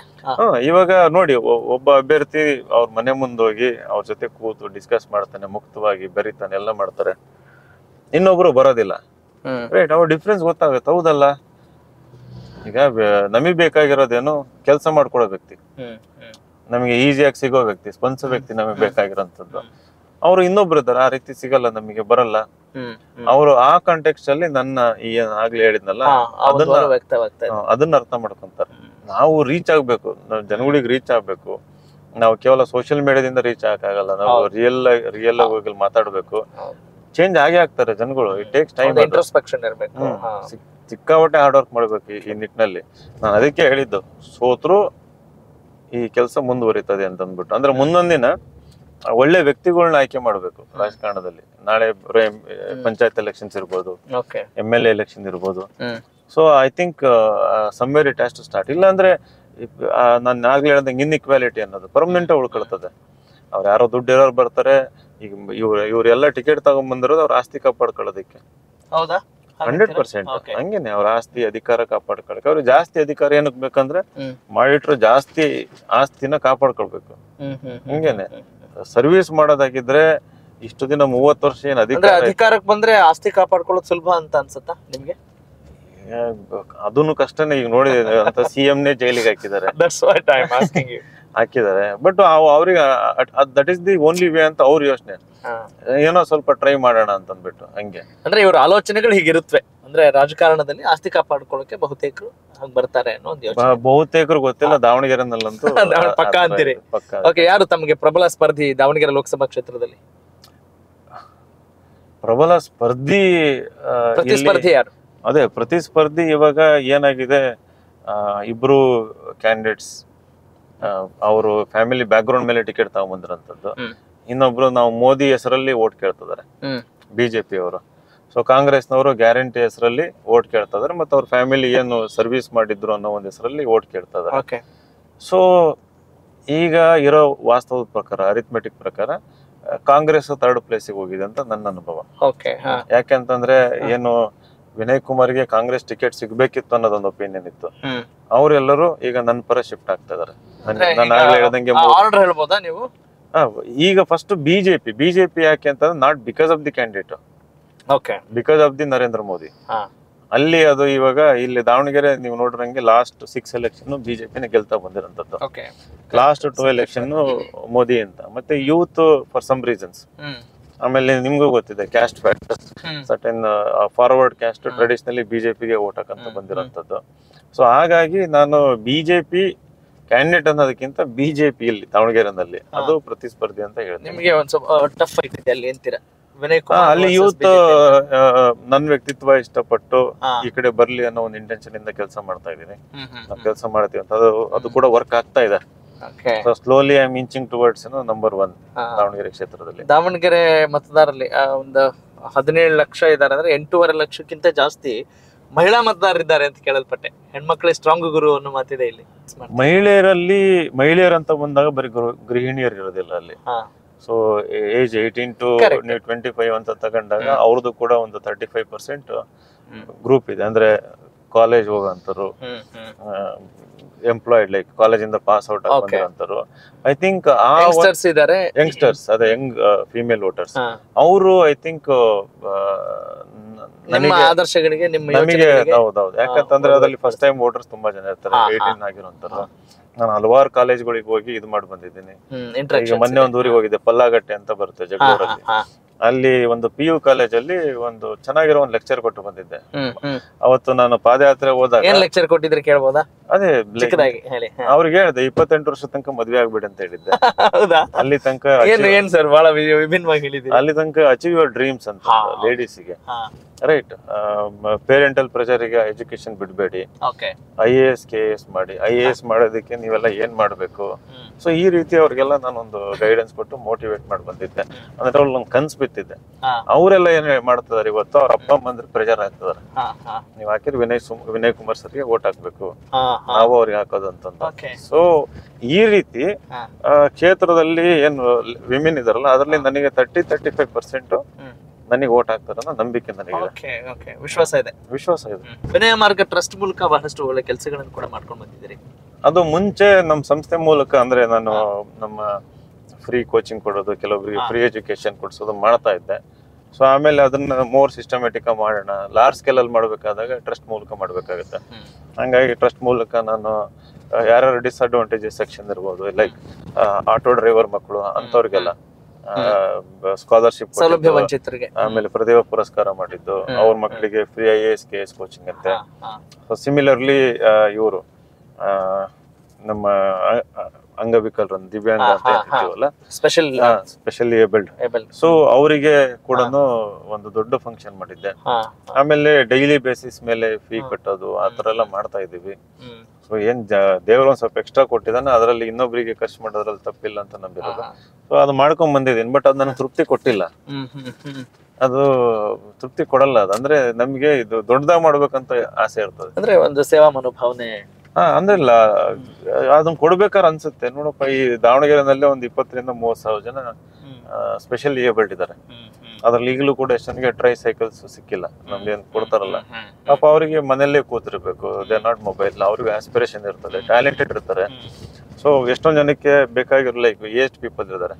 ಇವಾಗ ನೋಡಿ, ಒಬ್ಬ ಅಭ್ಯರ್ಥಿ ಅವ್ರ ಮನೆ ಮುಂದೋಗಿ ಅವ್ರ ಜೊತೆ ಕೂತು ಡಿಸ್ಕಸ್ ಮಾಡ್ತಾನೆ, ಮುಕ್ತವಾಗಿ ಬೆರಿತಾನೆ, ಎಲ್ಲ ಮಾಡ್ತಾರೆ. ಇನ್ನೊಬ್ರು ಬರೋದಿಲ್ಲ, ರೈಟ್? ಅವ್ರ ಡಿಫ್ರೆನ್ಸ್ ಗೊತ್ತಾಗುತ್ತೆ, ಹೌದಲ್ಲ? ಈಗ ನಮಗ್ ಬೇಕಾಗಿರೋದೇನು, ಕೆಲಸ ಮಾಡ್ಕೊಡೋ ವ್ಯಕ್ತಿ, ನಮಗೆ ಈಸಿಯಾಗಿ ಸಿಗೋ ವ್ಯಕ್ತಿ, ಸ್ಪಂದಿಸೋ ವ್ಯಕ್ತಿ ನಮಗೆ ಬೇಕಾಗಿರೋಂಥದ್ದು. ಅವ್ರು ಇನ್ನೊಬ್ರು ಇದಾರೆ, ಆ ರೀತಿ ಸಿಗಲ್ಲ, ನಮಗೆ ಬರಲ್ಲ. ಅವರು ಆ ಕಾಂಟೆಕ್ಸ್ಟ್ ಅಲ್ಲಿ ನನ್ನ ಆಗ್ಲೇ ಹೇಳಿದ್ನಲ್ಲ, ಅದನ್ನ ಅರ್ಥ ಮಾಡ್ಕೊಂತಾರೆ. ನಾವು ರೀಚ್ ಆಗ್ಬೇಕು, ನಾವು ಜನಗಳಿಗೆ ರೀಚ್ ಆಗ್ಬೇಕು. ನಾವು ಕೇವಲ ಸೋಷಿಯಲ್ ಮೀಡಿಯಾದಿಂದ ರೀಚ್ ಆಗಕ್ಕಾಗಲ್ಲ, ನಾವು ರಿಯಲ್ ಆಗಿ ಹೋಗಿ ಮಾತಾಡ್ಬೇಕು. ಚೇಂಜ್ ಆಗೇ ಆಗ್ತಾರೆ ಜನಗಳು. ಇಟ್ ಟೇಕ್ಸ್ ಟೈಮ್,
ಇಂಟ್ರೋಸ್ಪೆಕ್ಷನ್ ಇರಬೇಕು,
ಸಿಕ್ಕಾಪಟ್ಟೆ ಹಾರ್ಡ್ ವರ್ಕ್ ಮಾಡ್ಬೇಕು ಈ ನಿಟ್ಟಿನಲ್ಲಿ. ನಾನು ಅದಕ್ಕೆ ಹೇಳಿದ್ದು, ಸೋತ್ರು ಈ ಕೆಲಸ ಮುಂದುವರಿತದೆ ಅಂತ ಅಂದ್ಬಿಟ್ಟು. ಅಂದ್ರೆ ಮುಂದೊಂದಿನ ಒಳ್ಳೆ ವ್ಯಕ್ತಿಗಳನ್ನ ಆಯ್ಕೆ ಮಾಡ್ಬೇಕು ರಾಜಕಾರಣದಲ್ಲಿ. ನಾಳೆ ಪಂಚಾಯತ್ ಎಲೆಕ್ಷನ್ಸ್ ಇರ್ಬೋದು, MLA ಎಲೆಕ್ಷನ್ ಇರ್ಬೋದು. So I think somewhere it has to start. ಇಲ್ಲ ಅಂದ್ರೆ ನಾನು ಆಗ್ಲೇ ಹೇಳ್ದಂಗೆ ಇನ್ಇಕ್ವಾಲಿಟಿ ಅನ್ನೋದು ಪರ್ಮನೆಂಟ್ ಉಳ್ಕೊಳ್ತದೆ. ಅವ್ರು ಯಾರೋ ದುಡ್ಡು ಇರೋರು ಬರ್ತಾರೆ, ಈಗ ಇವ್ರೆಲ್ಲ ಟಿಕೆಟ್ ತಗೊಂಡ್ ಬಂದಿರೋದು ಅವ್ರ ಆಸ್ತಿ ಕಾಪಾಡ್ಕೊಳ್ಳೋದಕ್ಕೆ. 100% ಹಂಗೇನೆ, ಅವ್ರ ಆಸ್ತಿ ಅಧಿಕಾರ ಕಾಪಾಡ್ಕೊಳಕ್ಕೆ. ಅವ್ರಿಗೆ ಜಾಸ್ತಿ ಅಧಿಕಾರ ಏನಕ್ ಬೇಕಂದ್ರೆ ಮಾಡಿಟ್ರು ಜಾಸ್ತಿ ಆಸ್ತಿನ ಕಾಪಾಡ್ಕೊಳ್ಬೇಕು. ಹಂಗೇನೆ ಸರ್ವಿಸ್ ಮಾಡೋದಾಗಿದ್ರೆ ಇಷ್ಟು ದಿನ 30 ವರ್ಷ ಏನ್
ಅಧಿಕಾರಕ್ಕೆ ಬಂದ್ರೆ ಆಸ್ತಿ ಕಾಪಾಡ್ಕೊಳ್ಳೋದು ಸುಲಭ ಅಂತ ಅನ್ಸುತ್ತಾ ನಿಮ್ಗೆ?
ಅದನ್ನು ಕಷ್ಟನೇ. ಈಗ ನೋಡಿ ಅಂತ CM ನೇ ಜೈಲಿಗೆ ಹಾಕಿದ್ದಾರೆ, ಹಾಕಿದ್ದಾರೆ. ಬಟ್ ಅವ್ರಿಗೆ that is the only way ಅಂತ ಅವ್ರ ಯೋಚನೆ. ಏನೋ ಸ್ವಲ್ಪ ಟ್ರೈ ಮಾಡೋಣ ಅಂತ ಅಂದ್ಬಿಟ್ಟು ಹಂಗೆ.
ಅಂದ್ರೆ ಇವ್ರ ಆಲೋಚನೆಗಳು ಹೀಗಿರುತ್ತವೆ. ಅಂದ್ರೆ ರಾಜಕಾರಣದಲ್ಲಿ ಆಸ್ತಿ ಕಾಪಾಡ್ಕೊಳ್ಳೋಕೆ ಬಹುತೇಕರು ಹಂಗ್ ಬರ್ತಾರೆ ಅನ್ನೋ ಒಂದು ಯೋಚನೆ.
ಬಹುತೇಕರು ಗೊತ್ತಿಲ್ಲ, ದಾವಣಗೆರೆನಲ್ಲಂತೂ
ಪಕ್ಕ ಅಂತೀರಿ. ಓಕೆ, ಯಾರು ತಮಗೆ ಪ್ರಬಲ ಸ್ಪರ್ಧಿ ದಾವಣಗೆರೆ ಲೋಕಸಭಾ ಕ್ಷೇತ್ರದಲ್ಲಿ?
ಪ್ರಬಲ ಸ್ಪರ್ಧಿ
ಪ್ರತಿಸ್ಪರ್ಧಿ ಯಾರು?
ಅದೇ ಪ್ರತಿಸ್ಪರ್ಧಿ ಇವಾಗ ಏನಾಗಿದೆ, ಇಬ್ರು ಕ್ಯಾಂಡಿಡೇಟ್ಸ್ ಅವರು ಫ್ಯಾಮಿಲಿ ಬ್ಯಾಕ್ ಗ್ರೌಂಡ್ ಮೇಲೆ ಟಿಕೆಟ್ ತಗೊಂಡ್ಬಂದಿರೋಂಥದ್ದು. ಇನ್ನೊಬ್ರು ನಾವು ಮೋದಿ ಹೆಸರಲ್ಲಿ ಓಟ್ ಕೇಳ್ತಿದ್ದಾರೆ ಬಿಜೆಪಿ ಅವರು. ಸೊ ಕಾಂಗ್ರೆಸ್ನವರು ಗ್ಯಾರಂಟಿ ಹೆಸರಲ್ಲಿ ಓಟ್ ಕೇಳ್ತಾ ಇದಾರೆ, ಮತ್ತೆ ಅವ್ರ ಫ್ಯಾಮಿಲಿ ಏನು ಸರ್ವಿಸ್ ಮಾಡಿದ್ರು ಅನ್ನೋ ಒಂದು ಹೆಸರಲ್ಲಿ ಓಟ್ ಕೇಳ್ತಾ ಇದಾರೆ. ಸೊ ಈಗ ಇರೋ ವಾಸ್ತವದ ಪ್ರಕಾರ, ಅರಿಥಮೆಟಿಕ್ ಪ್ರಕಾರ ಕಾಂಗ್ರೆಸ್ 3rd ಪ್ಲೇಸಿಗೆ ಹೋಗಿದೆ ಅಂತ ನನ್ನ ಅನುಭವ. ಯಾಕೆಂತಂದ್ರೆ ಏನು ವಿನಯ್ ಕುಮಾರ್ಗೆ ಕಾಂಗ್ರೆಸ್ ಟಿಕೆಟ್ ಸಿಗ್ಬೇಕಿತ್ತು ಅನ್ನೋದೊಂದು ಒಪಿನಿಯನ್ ಇತ್ತು. ಅವರೆಲ್ಲರೂ ಈಗ ನನ್ನ ಪರ ಶಿಫ್ಟ್ ಆಗ್ತಾ ಇದಾರೆ. ನಾನು ಆಗ್ಲೇ ಹೇಳ್ದಂಗೆ ಈಗ ಫಸ್ಟ್ ಬಿಜೆಪಿ ಯಾಕೆ ಅಂತಂದ್ರೆ not because of the candidate, because of the Narendra Modi. ಅಲ್ಲಿ ಅದು ಇವಾಗ ಇಲ್ಲಿ ದಾವಣಗೆರೆ ನೀವು ನೋಡ್ರಂಗೆ ಲಾಸ್ಟ್ 6 ಎಲೆಕ್ಷನ್ ಬಿಜೆಪಿನೇ ಗೆಲ್ತಾ ಬಂದಿರೋಂಥದ್ದು. ಲಾಸ್ಟ್ 2 ಎಲೆಕ್ಷನ್ ಮೋದಿ ಅಂತ. ಮತ್ತೆ ಯೂತ್ ಫಾರ್ ಸಮ್ ರೀಸನ್ಸ್, ಆಮೇಲೆ ನಿಮ್ಗೂ ಗೊತ್ತಿದೆ caste factor, certain forward caste traditionally ಬಿಜೆಪಿಗೆ ಓಟ್ ಹಾಕಂತ ಬಂದಿರೋಂಥದ್ದು. ಸೊ ಹಾಗಾಗಿ ನಾನು ಬಿಜೆಪಿ ಕ್ಯಾಂಡಿಡೇಟ್ ಅನ್ನೋದಕ್ಕಿಂತ ಬಿಜೆಪಿಯಲ್ಲಿ ದಾವಣಗೆರೆನಲ್ಲಿ ಅದು ಪ್ರತಿಸ್ಪರ್ಧಿ ಅಂತ ಹೇಳ್ತೀನಿ.
ನಿಮಗೆ ಒಂದ್ ಸ್ವಲ್ಪ ಟಫ್ ಐತಿದೆ ಅಲ್ಲಿ ಅಂತೀರಾ?
ಅಲ್ಲಿ ಯೂತ್ ನನ್ ವ್ಯಕ್ತಿತ್ವ ಇಷ್ಟಪಟ್ಟು ಈ ಕಡೆ ಬರ್ಲಿ ಅನ್ನೋ ಒಂದು ಇಂಟೆನ್ಷನ್ ಇಂದ ಕೆಲಸ ಮಾಡ್ತಾ ಇದೀನಿ. ನಾವು ಕೆಲಸ ಮಾಡ್ತೀವಿ ಅಂತ ಅದು ಕೂಡ ವರ್ಕ್ ಆಗ್ತಾ ಇದೆ. Slowly I am inching towards number 1 Davanagere ಕ್ಷೇತ್ರದಲ್ಲಿ.
ದಾವಣಗೆರೆ ಮತದಾರರಲ್ಲಿ ಒಂದು 17 ಲಕ್ಷ ಇದಾರೆ ಅಂದ್ರೆ 8.5 ಲಕ್ಷಕ್ಕಿಂತ ಜಾಸ್ತಿ ಮಹಿಳಾ ಮತದಾರರಿದ್ದಾರೆ ಅಂತ ಕೇಳಲ್ಪಟ್ಟೆ. ಹೆಣ್ಮಕ್ಳೇ ಸ್ಟ್ರಾಂಗ್ ಗುರು ಅನ್ನೋ ಮಾತಿದೆ ಇಲ್ಲಿ.
ಮಹಿಳೆಯರಂತ ಬಂದಾಗ ಬರೀ ಗೃಹಿಣಿಯರು ಇರೋದಿಲ್ಲ ಅಲ್ಲಿ. ಸೊ ಏಜ್ 18 to 25 ಅಂತ ತಗೊಂಡಾಗ ಅವ್ರದ್ದು ಕೂಡ ಒಂದು 35% ಗ್ರೂಪ್ ಇದೆ. ಅಂದ್ರೆ ಕಾಲೇಜ್ ಹೋಗೋಂಥವ್ರು, ಎಂಪ್ಲಾಯ್ಡ್ ಲೈಕ್ ಕಾಲೇಜಿಂದ ಪಾಸ್ ಔಟ್ ಆಗಿರೋಂಥವ್ರು. ಐ ಥಿಂಕ್ ಯಂಗ್ಸ್ಟರ್ಸ್ ಅದೇ ಯಂಗ್ ಫಿಮೇಲ್ ವೋಟರ್ಸ್ ಅವರು ಐ ಥಿಂಕ್ ನಮಗೆ ಹೌದೌದು. ಯಾಕಂತಂದ್ರೆ ಅದ್ರಲ್ಲಿ ಫಸ್ಟ್ ಟೈಮ್ ವೋಟರ್ಸ್ ತುಂಬಾ ಜನ ಇರ್ತಾರೆ, 18 ಆಗಿರೋಂಥವ್ರು. ನಾನು ಹಲವಾರು ಕಾಲೇಜ್ಗಳಿಗೆ ಹೋಗಿ ಇದು ಮಾಡಿ ಬಂದಿದ್ದೀನಿ. ಈಗ ಮೊನ್ನೆ ಒಂದು ಊರಿಗೆ ಹೋಗಿದ್ದೆ, ಪಲ್ಲಾಗಟ್ಟೆ ಅಂತ ಬರುತ್ತೆ ಜಗಳೂರಲ್ಲಿ. ಅಲ್ಲಿ ಒಂದು PU ಕಾಲೇಜಲ್ಲಿ ಒಂದು ಚೆನ್ನಾಗಿರೋ ಒಂದು ಲೆಕ್ಚರ್ ಕೊಟ್ಟು ಬಂದಿದ್ದೆ. ಅವತ್ತು ನಾನು ಪಾದಯಾತ್ರೆ ಹೋದಾಗ
ಲೆಕ್ಚರ್ ಕೊಟ್ಟಿದ್ರೆ ಕೇಳ್ಬೋದಾ?
ಅದೇ ಅವ್ರಿಗೆ ಹೇಳಿದೆ 28 ವರ್ಷ ತನಕ ಮದ್ವೆ ಆಗ್ಬಿಡಿ ಅಂತ ಹೇಳಿದ್ದೆ. ಅಲ್ಲಿ ತನಕ ಅಲ್ಲಿ ತನಕ ಅಚೀವ್ ಯುವರ್ ಡ್ರೀಮ್ಸ್ ಅಂತ ಲೇಡೀಸ್ಗೆ, ರೈಟ್? ಪೇರೆಂಟಲ್ ಪ್ರೆಷರ್ಗೆ ಎಜುಕೇಶನ್ ಬಿಡ್ಬೇಡಿ, IAS KAS ಮಾಡಿ. IAS ಮಾಡೋದಕ್ಕೆ ನೀವೆಲ್ಲ ಏನ್ ಮಾಡ್ಬೇಕು. ಸೊ ಈ ರೀತಿ ಅವ್ರಿಗೆಲ್ಲ ನಾನೊಂದು ಗೈಡೆನ್ಸ್ ಕೊಟ್ಟು ಮೋಟಿವೇಟ್ ಮಾಡಿ ಬಂದಿದ್ದೆ. ಅಂದ್ರೆ ಅವ್ರು ನಂಗೆ ಕನ್ಸ್ ಬಿತ್ತಿದ್ದೆ. ಅವರೆಲ್ಲ ಏನ್ ಮಾಡ್ತಿದಾರೆ ಇವತ್ತು, ಅವ್ರ ಅಪ್ಪ ಅಮ್ಮಂದ್ರೆ ಪ್ರೆಷರ್ ಹಾಕ್ತಿದಾರೆ. ನೀವ್ ಹಾಕಿದ್ರೆ ವಿನಯ್ ಕುಮಾರ್ ಸರ್ಗೆ ಓಟ್ ಹಾಕ್ಬೇಕು, ನಾವು ಅವ್ರಿಗೆ ಹಾಕೋದು ಅಂತಂದ. ಸೊ ಈ ರೀತಿ ಕ್ಷೇತ್ರದಲ್ಲಿ ಏನು ವಿಮೆನ್ ಇದಾರಲ್ಲ, ಅದ್ರಲ್ಲಿ ನನಗೆ 30-35% ನನಗೆ ಓಟ್ ಹಾಕ್ತಾರ ಅನ್ನೋ ನಂಬಿಕೆ ನನಗೆ
ವಿಶ್ವಾಸ ಇದೆ. ವಿನಯ ಮಾರ್ಗ ಟ್ರಸ್ಟ್ ಮೂಲಕ ಬಹಳಷ್ಟು ಒಳ್ಳೆ ಕೆಲಸಗಳನ್ನು ಕೂಡ ಮಾಡ್ಕೊಂಡು ಬಂದಿದ್ದೀರಿ.
ಅದು ಮುಂಚೆ ನಮ್ಮ ಸಂಸ್ಥೆ ಮೂಲಕ, ಅಂದ್ರೆ ನಾನು ನಮ್ಮ ಫ್ರೀ ಕೋಚಿಂಗ್ ಕೊಡೋದು, ಕೆಲವೊಬ್ಬರಿಗೆ ಫ್ರೀ ಎಜುಕೇಶನ್ ಕೊಡ್ಸೋದು ಮಾಡ್ತಾ ಇದ್ದೆ. ಸೊ ಆಮೇಲೆ ಅದನ್ನ ಮೋರ್ ಸಿಸ್ಟಮ್ಯಾಟಿಕ್ ಮಾಡೋಣ, ಲಾರ್ಜ್ ಸ್ಕೇಲ್ ಅಲ್ಲಿ ಮಾಡ್ಬೇಕಾದಾಗ ಟ್ರಸ್ಟ್ ಮೂಲಕ ಮಾಡ್ಬೇಕಾಗುತ್ತೆ. ಹಂಗಾಗಿ ಟ್ರಸ್ಟ್ ಮೂಲಕ ನಾನು ಯಾರ್ಯಾರು ಡಿಸ್ಅಡ್ವಾಂಟೇಜಸ್ ಸೆಕ್ಷನ್ ಇರ್ಬೋದು, ಲೈಕ್ ಆಟೋ ಡ್ರೈವರ್ ಮಕ್ಕಳು ಅಂತವ್ರಿಗೆಲ್ಲ ಸ್ಕಾಲರ್ಶಿಪ್, ಆಮೇಲೆ ಪ್ರತಿಭಾ ಪುರಸ್ಕಾರ ಮಾಡಿದ್ದು, ಅವ್ರ ಮಕ್ಕಳಿಗೆ ಫ್ರೀ IAS KAS ಕೋಚಿಂಗ್ ಅಂತೆ. ಸಿಮಿಲರ್ಲಿ ಇವರು ನಮ್ಮ ಅಂಗವಿಕಲರ ದಿವ್ಯಾಂಗ ಅಂತ ಹೇಳ್ತೀವಲ್ಲ, ಸ್ಪೆಷಲಿ ಏಬಲ್ಡ್, ಸೊ ಅವರಿಗೆ ಕೂಡ ಒಂದು ದೊಡ್ಡ ಫಂಕ್ಷನ್ ಮಾಡಿದ್ದೆ. ಆಮೇಲೆ ಡೈಲಿ ಬೇಸಿಸ್ ಮೇಲೆ ಫೀ ಕಟ್ಟೋದು ಆ ತರ ಎಲ್ಲ ಮಾಡ್ತಾ ಇದೀವಿ. ಸೊ ಏನ್ ದೇವ್ರ ಒಂದ್ ಸ್ವಲ್ಪ ಎಕ್ಸ್ಟ್ರಾ ಕೊಟ್ಟಿದ್ದಾನೆ, ಅದರಲ್ಲಿ ಇನ್ನೊಬ್ರಿಗೆ ಖರ್ಚು ಮಾಡೋದ್ರಲ್ಲಿ ತಪ್ಪಿಲ್ಲ ಅಂತ ನಂಬಿರೋದು. ಸೊ ಅದು ಮಾಡ್ಕೊಂಡ್ ಬಂದಿದ್ದೀನಿ. ಬಟ್ ಅದು ನನಗೆ ತೃಪ್ತಿ ಕೊಟ್ಟಿಲ್ಲ, ಅದು ತೃಪ್ತಿ ಕೊಡಲ್ಲ. ಅದು ಅಂದ್ರೆ ನಮ್ಗೆ ಇದು ದೊಡ್ಡದಾಗಿ ಮಾಡ್ಬೇಕಂತ ಆಸೆ ಇರ್ತದೆ,
ಅಂದ್ರೆ ಒಂದು ಸೇವಾ ಮನೋಭಾವನೆ.
ಅಂದ್ರೆ ಇಲ್ಲ, ಅದನ್ನ ಕೊಡ್ಬೇಕಾರ ಅನ್ಸುತ್ತೆ. ನೋಡಪ್ಪ, ಈ ದಾವಣಗೆರೆನಲ್ಲೇ ಒಂದು 20,000-30,000 ಜನ ಸ್ಪೆಷಲ್ ಏಬಲ್ಡ್ ಇದಾರೆ. ಅದ್ರಲ್ಲಿ ಈಗಲೂ ಕೂಡ ಎಷ್ಟು ಜನಕ್ಕೆ ಟ್ರೈ ಸೈಕಲ್ಸ್ ಸಿಕ್ಕಿಲ್ಲ. ನಮ್ಗೆ ಏನ್ ಕೊಡ್ತಾರಲ್ಲ ಪಾಪ, ಅವರಿಗೆ ಮನೆಯಲ್ಲೇ ಕೂತಿರ್ಬೇಕು, ದೇ ನಾಟ್ ಮೊಬೈಲ್. ಅವ್ರಿಗೆ ಆಸ್ಪಿರೇಷನ್ ಇರ್ತದೆ, ಟ್ಯಾಲೆಂಟೆಡ್ ಇರ್ತಾರೆ. ಸೊ ಎಷ್ಟೊಂದ್ ಜನಕ್ಕೆ ಬೇಕಾಗಿರೋ ಲೈಕ್ ಏಜ್ಡ್ ಪೀಪಲ್ ಇದಾರೆ,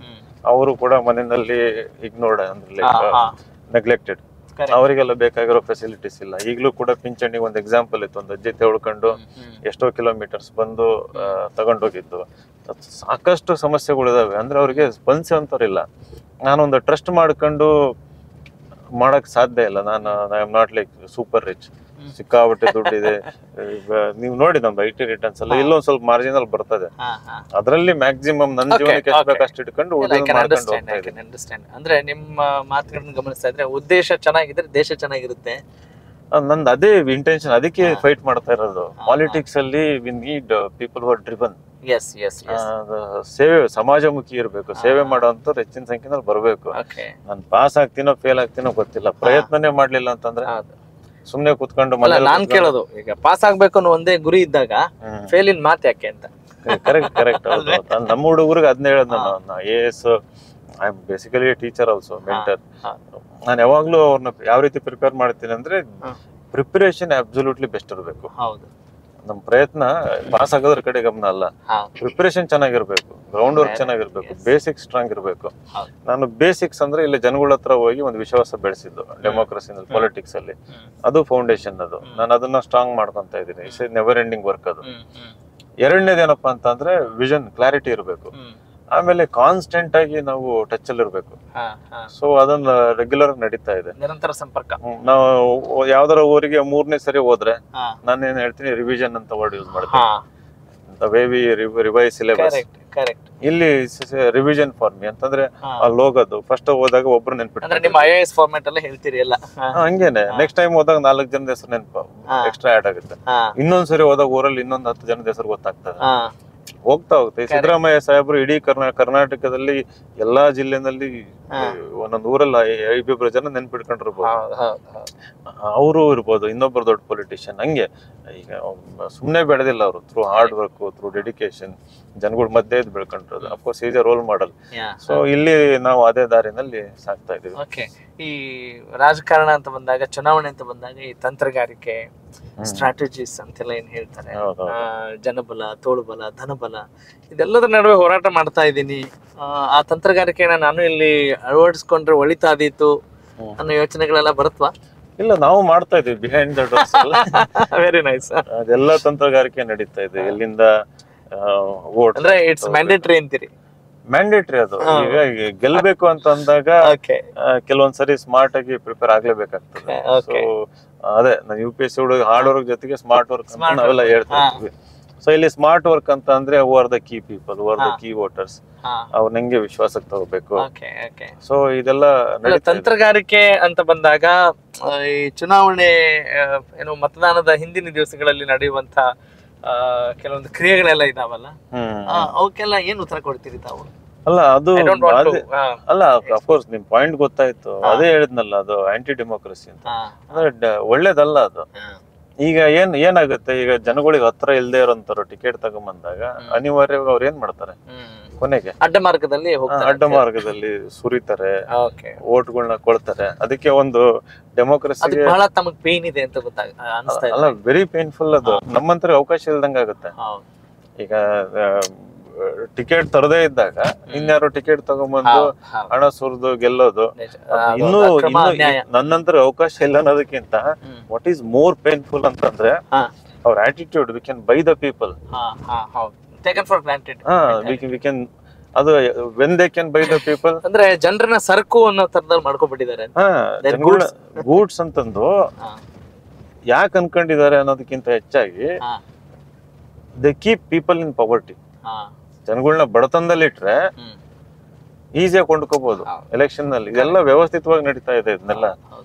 ಅವರು ಕೂಡ ಮನೆಯಲ್ಲಿ ಇಗ್ನೋರ್ಡ್, ಅಂದ್ರೆ ಲೈಕ್ ನೆಗ್ಲೆಕ್ಟೆಡ್. ಅವರಿಗೆಲ್ಲ ಬೇಕಾಗಿರೋ ಫೆಸಿಲಿಟೀಸ್ ಇಲ್ಲ. ಈಗಲೂ ಕೂಡ ಪಿಂಚಣಿಗೆ ಒಂದು ಎಕ್ಸಾಂಪಲ್ ಇತ್ತು, ಒಂದು ಅಜ್ಜಿ ತೆಗೆದುಕೊಂಡು ಎಷ್ಟೋ ಕಿಲೋಮೀಟರ್ಸ್ ಬಂದು ತಗೊಂಡೋಗಿದ್ದು. ಸಾಕಷ್ಟು ಸಮಸ್ಯೆಗಳಿದಾವೆ. ಅಂದ್ರೆ ಅವ್ರಿಗೆ ಸ್ಪಂದಿಸೋಂಥವ್ರಿಲ್ಲ. ನಾನೊಂದು ಟ್ರಸ್ಟ್ ಮಾಡ್ಕೊಂಡು ಮಾಡಕ್ ಸಾಧ್ಯ ಇಲ್ಲ. I am not like super rich, ಸಿಕ್ಕಾಬಟ್ಟೆ ದುಡ್ಡಿದೆ. ನೀವು ನೋಡಿ ನಮ್ದು IT ರಿಟರ್ನ್ಸ್ ಎಲ್ಲ ಇಲ್ಲೊಂದ್ ಸ್ವಲ್ಪ ಮಾರ್ಜಿನಲ್ ಬರ್ತದೆ. ಅದ್ರಲ್ಲಿ ಮ್ಯಾಕ್ಸಿಮಮ್ ನನ್ನ ಜೀವನಕ್ಕೆ ಎಷ್ಟು ಬೇಕು ಅಷ್ಟು ಇಟ್ಕೊಂಡು
ಅಂದ್ರೆ ನಿಮ್ಮ ಮಾತುಗಳನ್ನ ಗಮನಿಸ್ತಾ ಇದ್ರೆ ಉದ್ದೇಶ ಚೆನ್ನಾಗಿದ್ರೆ ದೇಶ ಚೆನ್ನಾಗಿರುತ್ತೆ.
ನಂದು ಅದೇ ಇಂಟೆನ್ಷನ್, ಅದಕ್ಕೆ ಫೈಟ್ ಮಾಡ್ತಾ ಇರೋದು. ಪಾಲಿಟಿಕ್ಸ್ ಅಲ್ಲಿ we need people who are driven.
Yes yes
ಸೇವೆ ಸಮಾಜಮುಖಿ ಇರ್ಬೇಕು, ಸೇವೆ ಮಾಡೋಂಥವ್ರು ಹೆಚ್ಚಿನ ಸಂಖ್ಯೆನಲ್ಲಿ ಬರ್ಬೇಕು.
ಓಕೆ
ನಾನು ಪಾಸ್ ಆಗ್ತೀನೋ ಫೇಲ್ ಆಗ್ತೀನೋ ಗೊತ್ತಿಲ್ಲ, ಪ್ರಯತ್ನನೇ ಮಾಡ್ಲಿಲ್ಲ ಅಂತಂದ್ರೆ ಸುಮ್ನೆ ಕುತ್ಕೊಂಡು
ನಾನ್ ಕೇಳೋದು ಈಗ ಪಾಸ್ ಆಗ್ಬೇಕು ಅನ್ನೋ ಒಂದೇ ಗುರಿ ಇದ್ದಾಗ ಫೇಲ್ ಇನ್ ಮಾತ್ ಯಾಕೆ ಅಂತ.
ಕರೆಕ್ಟ್ ಕರೆಕ್ಟ್ ಹೌದು. ನಮ್ಮ ಹುಡುಗರಿಗೆ ಅದನ್ನ ಹೇಳೋದು ನಾನು AS I am basically teacher also mentor. ನಾನು ಯಾವಾಗ್ಲೂ ಅವ್ರನ್ನ ಯಾವ ರೀತಿ ಪ್ರಿಪೇರ್ ಮಾಡ್ತೀನಿ ಅಂದ್ರೆ ಪ್ರಿಪರೇಷನ್ ಅಬ್ಸಲ್ಯೂಟ್ಲಿ ಬೆಸ್ಟ್ ಇರಬೇಕು.
ಹೌದು,
ನಮ್ ಪ್ರಯತ್ನ ಪಾಸ್ ಆಗೋದ್ರ ಕಡೆ ಗಮನ ಅಲ್ಲ, ಪ್ರಿಪರೇಷನ್ ಚೆನ್ನಾಗಿರ್ಬೇಕು, ಗ್ರೌಂಡ್ ವರ್ಕ್ ಚೆನ್ನಾಗಿರ್ಬೇಕು, ಬೇಸಿಕ್ಸ್ ಸ್ಟ್ರಾಂಗ್ ಇರ್ಬೇಕು. ನಾನು ಬೇಸಿಕ್ಸ್ ಅಂದ್ರೆ ಇಲ್ಲಿ ಜನಗಳ ಹತ್ರ ಹೋಗಿ ಒಂದು ವಿಶ್ವಾಸ ಬೆಳೆಸಿದ್ದು ಡೆಮೋಕ್ರಸಿನಲ್ಲಿ, ಪೊಲಿಟಿಕ್ಸ್ ಅಲ್ಲಿ, ಅದು ಫೌಂಡೇಶನ್. ಅದು ನಾನು ಅದನ್ನ ಸ್ಟ್ರಾಂಗ್ ಮಾಡ್ಕೊಂತ ಇದ್ದೀನಿ. ಇಟ್ಸ್ ನೆವರ್ ಎಂಡಿಂಗ್ ವರ್ಕ್ ಅದು. ಎರಡನೇದೇನಪ್ಪಾ ಅಂತಂದ್ರೆ ವಿಷನ್ ಕ್ಲಾರಿಟಿ ಇರಬೇಕು. ಆಮೇಲೆ ಕಾನ್ಸ್ಟೆಂಟ್ ಆಗಿ ನಾವು ಟಚ್ ಅಲ್ಲಿ ಇರ್ಬೇಕು. ಸೊ ಅದನ್ನ ರೆಗ್ಯುಲರ್ ನಡೀತಾ ಇದೆ,
ನಿರಂತರ ಸಂಪರ್ಕ.
ನಾವು ಯಾವ್ದಾರ ಊರಿಗೆ 3ನೇ ಸರಿ ಹೋದ್ರೆ ನಾನೇನ್ ಹೇಳ್ತೀನಿ, ರಿವಿಷನ್ ಅಂತ ವರ್ಡ್ ಯೂಸ್ ಮಾಡ್ತೀನಿ. Revise syllabus. ಇಲ್ಲಿ ರಿವಿಷನ್ ಫಾರ್ ಮಿ ಅಂತಂದ್ರೆ ಅಲ್ಲಿ ಹೋಗೋದು ಫಸ್ಟ್ ಹೋದಾಗ ಒಬ್ರು ನೆನ್ಪಿಟ್ಟು
ನಿಮ್ಮ IAS ಫಾರ್ಮ್ಯಾಟ್ ಅಲ್ಲೇ ಹೇಳ್ತೀರಿ ಎಲ್ಲ.
ಹಂಗೇನೆ ನೆಕ್ಸ್ಟ್ ಟೈಮ್ ಹೋದಾಗ 4 ಜನದ ಹೆಸರು ನೆನಪು ಎಕ್ಸ್ಟ್ರಾ ಆಡ್ ಆಗುತ್ತೆ. ಇನ್ನೊಂದ್ಸರಿ ಹೋದಾಗ ಊರಲ್ಲಿ ಇನ್ನೊಂದ್ 10 ಜನದ ಹೆಸರು ಗೊತ್ತಾಗ್ತದೆ. ಹೋಗ್ತಾ ಹೋಗುತ್ತೆ. ಸಿದ್ದರಾಮಯ್ಯ ಸಾಹೇಬರು ಇಡೀ ಕರ್ನಾಟಕದಲ್ಲಿ ಎಲ್ಲಾ ಜಿಲ್ಲೆನಲ್ಲಿ ಒಂದೊಂದು ಊರಲ್ಲಿ 5 ಜನ ನೆನ್ಪಿಟ್ಕೊಂಡಿರ್ಬೋದು. ಅವರು ಇರ್ಬೋದು, ಇನ್ನೊಬ್ಬರು ದೊಡ್ಡ ಪೊಲಿಟಿಷಿಯನ್. ಹಂಗೆ ಈಗ ಸುಮ್ನೆ ಬೆಳೆದಿಲ್ಲ ಅವರು. Through hard work, through dedication, ಜನಗಳ ಮಧ್ಯೆ ಇದ್ದು ಬೆಳ್ಕೊಂಡಿರೋದು. Of course is a role model. So ಇಲ್ಲಿ ನಾವು ಅದೇ ದಾರಿನಲ್ಲಿ ಸಾಕ್ತಾ ಇದೀವಿ.
ಓಕೆ, ಈ ರಾಜಕಾರಣ ಅಂತ ಬಂದಾಗ, ಚುನಾವಣೆ ಅಂತ ಬಂದಾಗ, ಈ ತಂತ್ರಗಾರಿಕೆ, ಸ್ಟ್ರಾಟಜೀಸ್ ಅಂತೆಲ್ಲ ಏನ್ ಹೇಳ್ತಾರೆ, ಜನಬಲ, ತೋಳುಬಲ, ಧನಬಲ, ಇದೆಲ್ಲದರ ನಡುವೆ ಹೋರಾಟ ಮಾಡ್ತಾ ಇದ್ದೀನಿ. ಆ ತಂತ್ರಗಾರಿಕೆನ ನಾನು ಇಲ್ಲಿ ಅಳವಡಿಸ್ಕೊಂಡ್ರೆ ಒಳಿತಾದೀತು ಅನ್ನೋ ಯೋಚನೆಗಳೆಲ್ಲ ಬರುತ್ವಾ?
ಇಲ್ಲ, ನಾವು ಮಾಡ್ತಾ ಇದೀವಿ behind the doors.
Very nice.
ಅದೆಲ್ಲ ತಂತ್ರಗಾರಿಕೆ ನಡೀತಾ ಇದೆ. ಎಲ್ಲಿಂದ ವೋಟ್
ಅಂದ್ರೆ ಇಟ್ಸ್ ಮ್ಯಾಂಡೇಟರಿ ಅಂತೀರಿ?
ಮ್ಯಾಂಡೇಟರಿ ಅದು. ಈಗ ಗೆಲ್ಬೇಕು ಅಂತ ಅಂದಾಗ ಕೆಲವೊಂದ್ಸರಿ ಸ್ಮಾರ್ಟ್ ಆಗಿ ಪ್ರಿಪೇರ್ ಆಗ್ಲೇಬೇಕಾಗ್ತದೆ. ಸೊ ಅದೇ ನಾನು UPSC ಹುಡುಗ ಹಾರ್ಡ್ ವರ್ಕ್ ಜೊತೆಗೆ ಸ್ಮಾರ್ಟ್ ವರ್ಕ್ ಅಂತ ನಾವೆಲ್ಲ ಹೇಳ್ತಾ ಇದ್ವಿ. ಸೊ ಇಲ್ಲಿ ಸ್ಮಾರ್ಟ್ ವರ್ಕ್ ಅಂತ ಅಂದ್ರೆ who are the key people, who are the key voters, ಅವ್ರ ನಂಗೆ ವಿಶ್ವಾಸಕ್ಕೆ ತಗೋಬೇಕು. ಸೊ ಇದೆಲ್ಲ
ತಂತ್ರಗಾರಿಕೆ ಅಂತ ಬಂದಾಗ ಈ ಚುನಾವಣೆ ಏನು ಮತದಾನದ ಹಿಂದಿನ ದಿವಸಗಳಲ್ಲಿ ನಡೆಯುವಂತ ಕೆಲವೊಂದು ಕ್ರಿಯೆಗಳೆಲ್ಲ ಇದಾವಲ್ಲ, ಅವಕ್ಕೆಲ್ಲ ಏನ್ ಉತ್ತರ ಕೊಡ್ತೀರಿ ತಾವು?
ಅಲ್ಲ ಅದು ಅಲ್ಲ, ಅಫ್ಕೋರ್ಸ್ ನಿಮ್ ಪಾಯಿಂಟ್ ಗೊತ್ತಾಯ್ತು. ಅದೇ ಹೇಳಿದ್ನಲ್ಲ, ಅದು ಆಂಟಿ ಡೆಮೋಕ್ರಸಿ ಅಂತ. ಅಂದ್ರೆ ಒಳ್ಳೇದಲ್ಲ ಅದು. ಈಗ ಏನಾಗುತ್ತೆ, ಈಗ ಜನಗಳಿಗೆ ಹತ್ರ ಇಲ್ದೇ ಇರೋಂಥವ್ರು ಟಿಕೆಟ್ ತಗೊಂಬಂದಾಗ ಅನಿವಾರ್ಯವಾಗಿ ಅವ್ರು ಏನ್ ಮಾಡ್ತಾರೆ, ಕೊನೆಗೆ
ಅಡ್ಡ
ಮಾರ್ಗದಲ್ಲಿ ಸುರಿತಾರೆ, ಓಟ್ಗಳನ್ನ ಕೊಳ್ತಾರೆ. ಅದಕ್ಕೆ ಒಂದು ಡೆಮೋಕ್ರಸಿ
ಬಹಳ ತಮಗ್ ಪೇನ್ ಇದೆ ಅಂತ ಗೊತ್ತಾಗ
ಅಲ್ಲ, ವೆರಿ ಪೇನ್ಫುಲ್ ಅದು. ನಮ್ಮಂತರ ಅವಕಾಶ ಇಲ್ದಂಗ ಆಗುತ್ತೆ. ಈಗ ಟಿಕೆಟ್ ತರದೇ ಇದ್ದಾಗ ಇನ್ಯಾರು ಟಿಕೆಟ್ ತಗೊಂಬಂದು ಹಣ ಸುರಿದು ಗೆಲ್ಲೋದು, ಇನ್ನೂ ನನ್ನಂತರ ಅವಕಾಶ ಇಲ್ಲ ಅನ್ನೋದಕ್ಕಿಂತ ವಾಟ್ ಈಸ್ ಮೋರ್ ಪೇನ್ಫುಲ್ ಅಂತಂದ್ರೆ ಅವ್ರ attitude. We can buy the people, we can ಅದು when they can buy the people
ಅಂದ್ರೆ ಜನರನ್ನ ಸರಕು ಅನ್ನೋ ತರದಲ್ಲಿ ಮಾಡ್ಕೊಂಡ್ಬಿಟ್ಟಿದ್ದಾರೆ.
ಗೂಡ್ಸ್ ಅಂತಂದು ಯಾಕೆ ಅನ್ಕೊಂಡಿದ್ದಾರೆ ಅನ್ನೋದಕ್ಕಿಂತ ಹೆಚ್ಚಾಗಿ ದೇ ಕೀಪ್ ಪೀಪಲ್ ಇನ್ ಪವರ್ಟಿ. ಜನಗಳನ್ನ ಬಡತನದಲ್ಲಿ ಇಟ್ರೆ ಈಸಿಯಾಗಿ ಕೊಂಡ್ಕೋಬಹುದು ಎಲೆಕ್ಷನ್ ನಲ್ಲಿ. ಇದೆಲ್ಲ ವ್ಯವಸ್ಥಿತವಾಗಿ ನಡೀತಾ ಇದೆ. ಇದನ್ನೆಲ್ಲ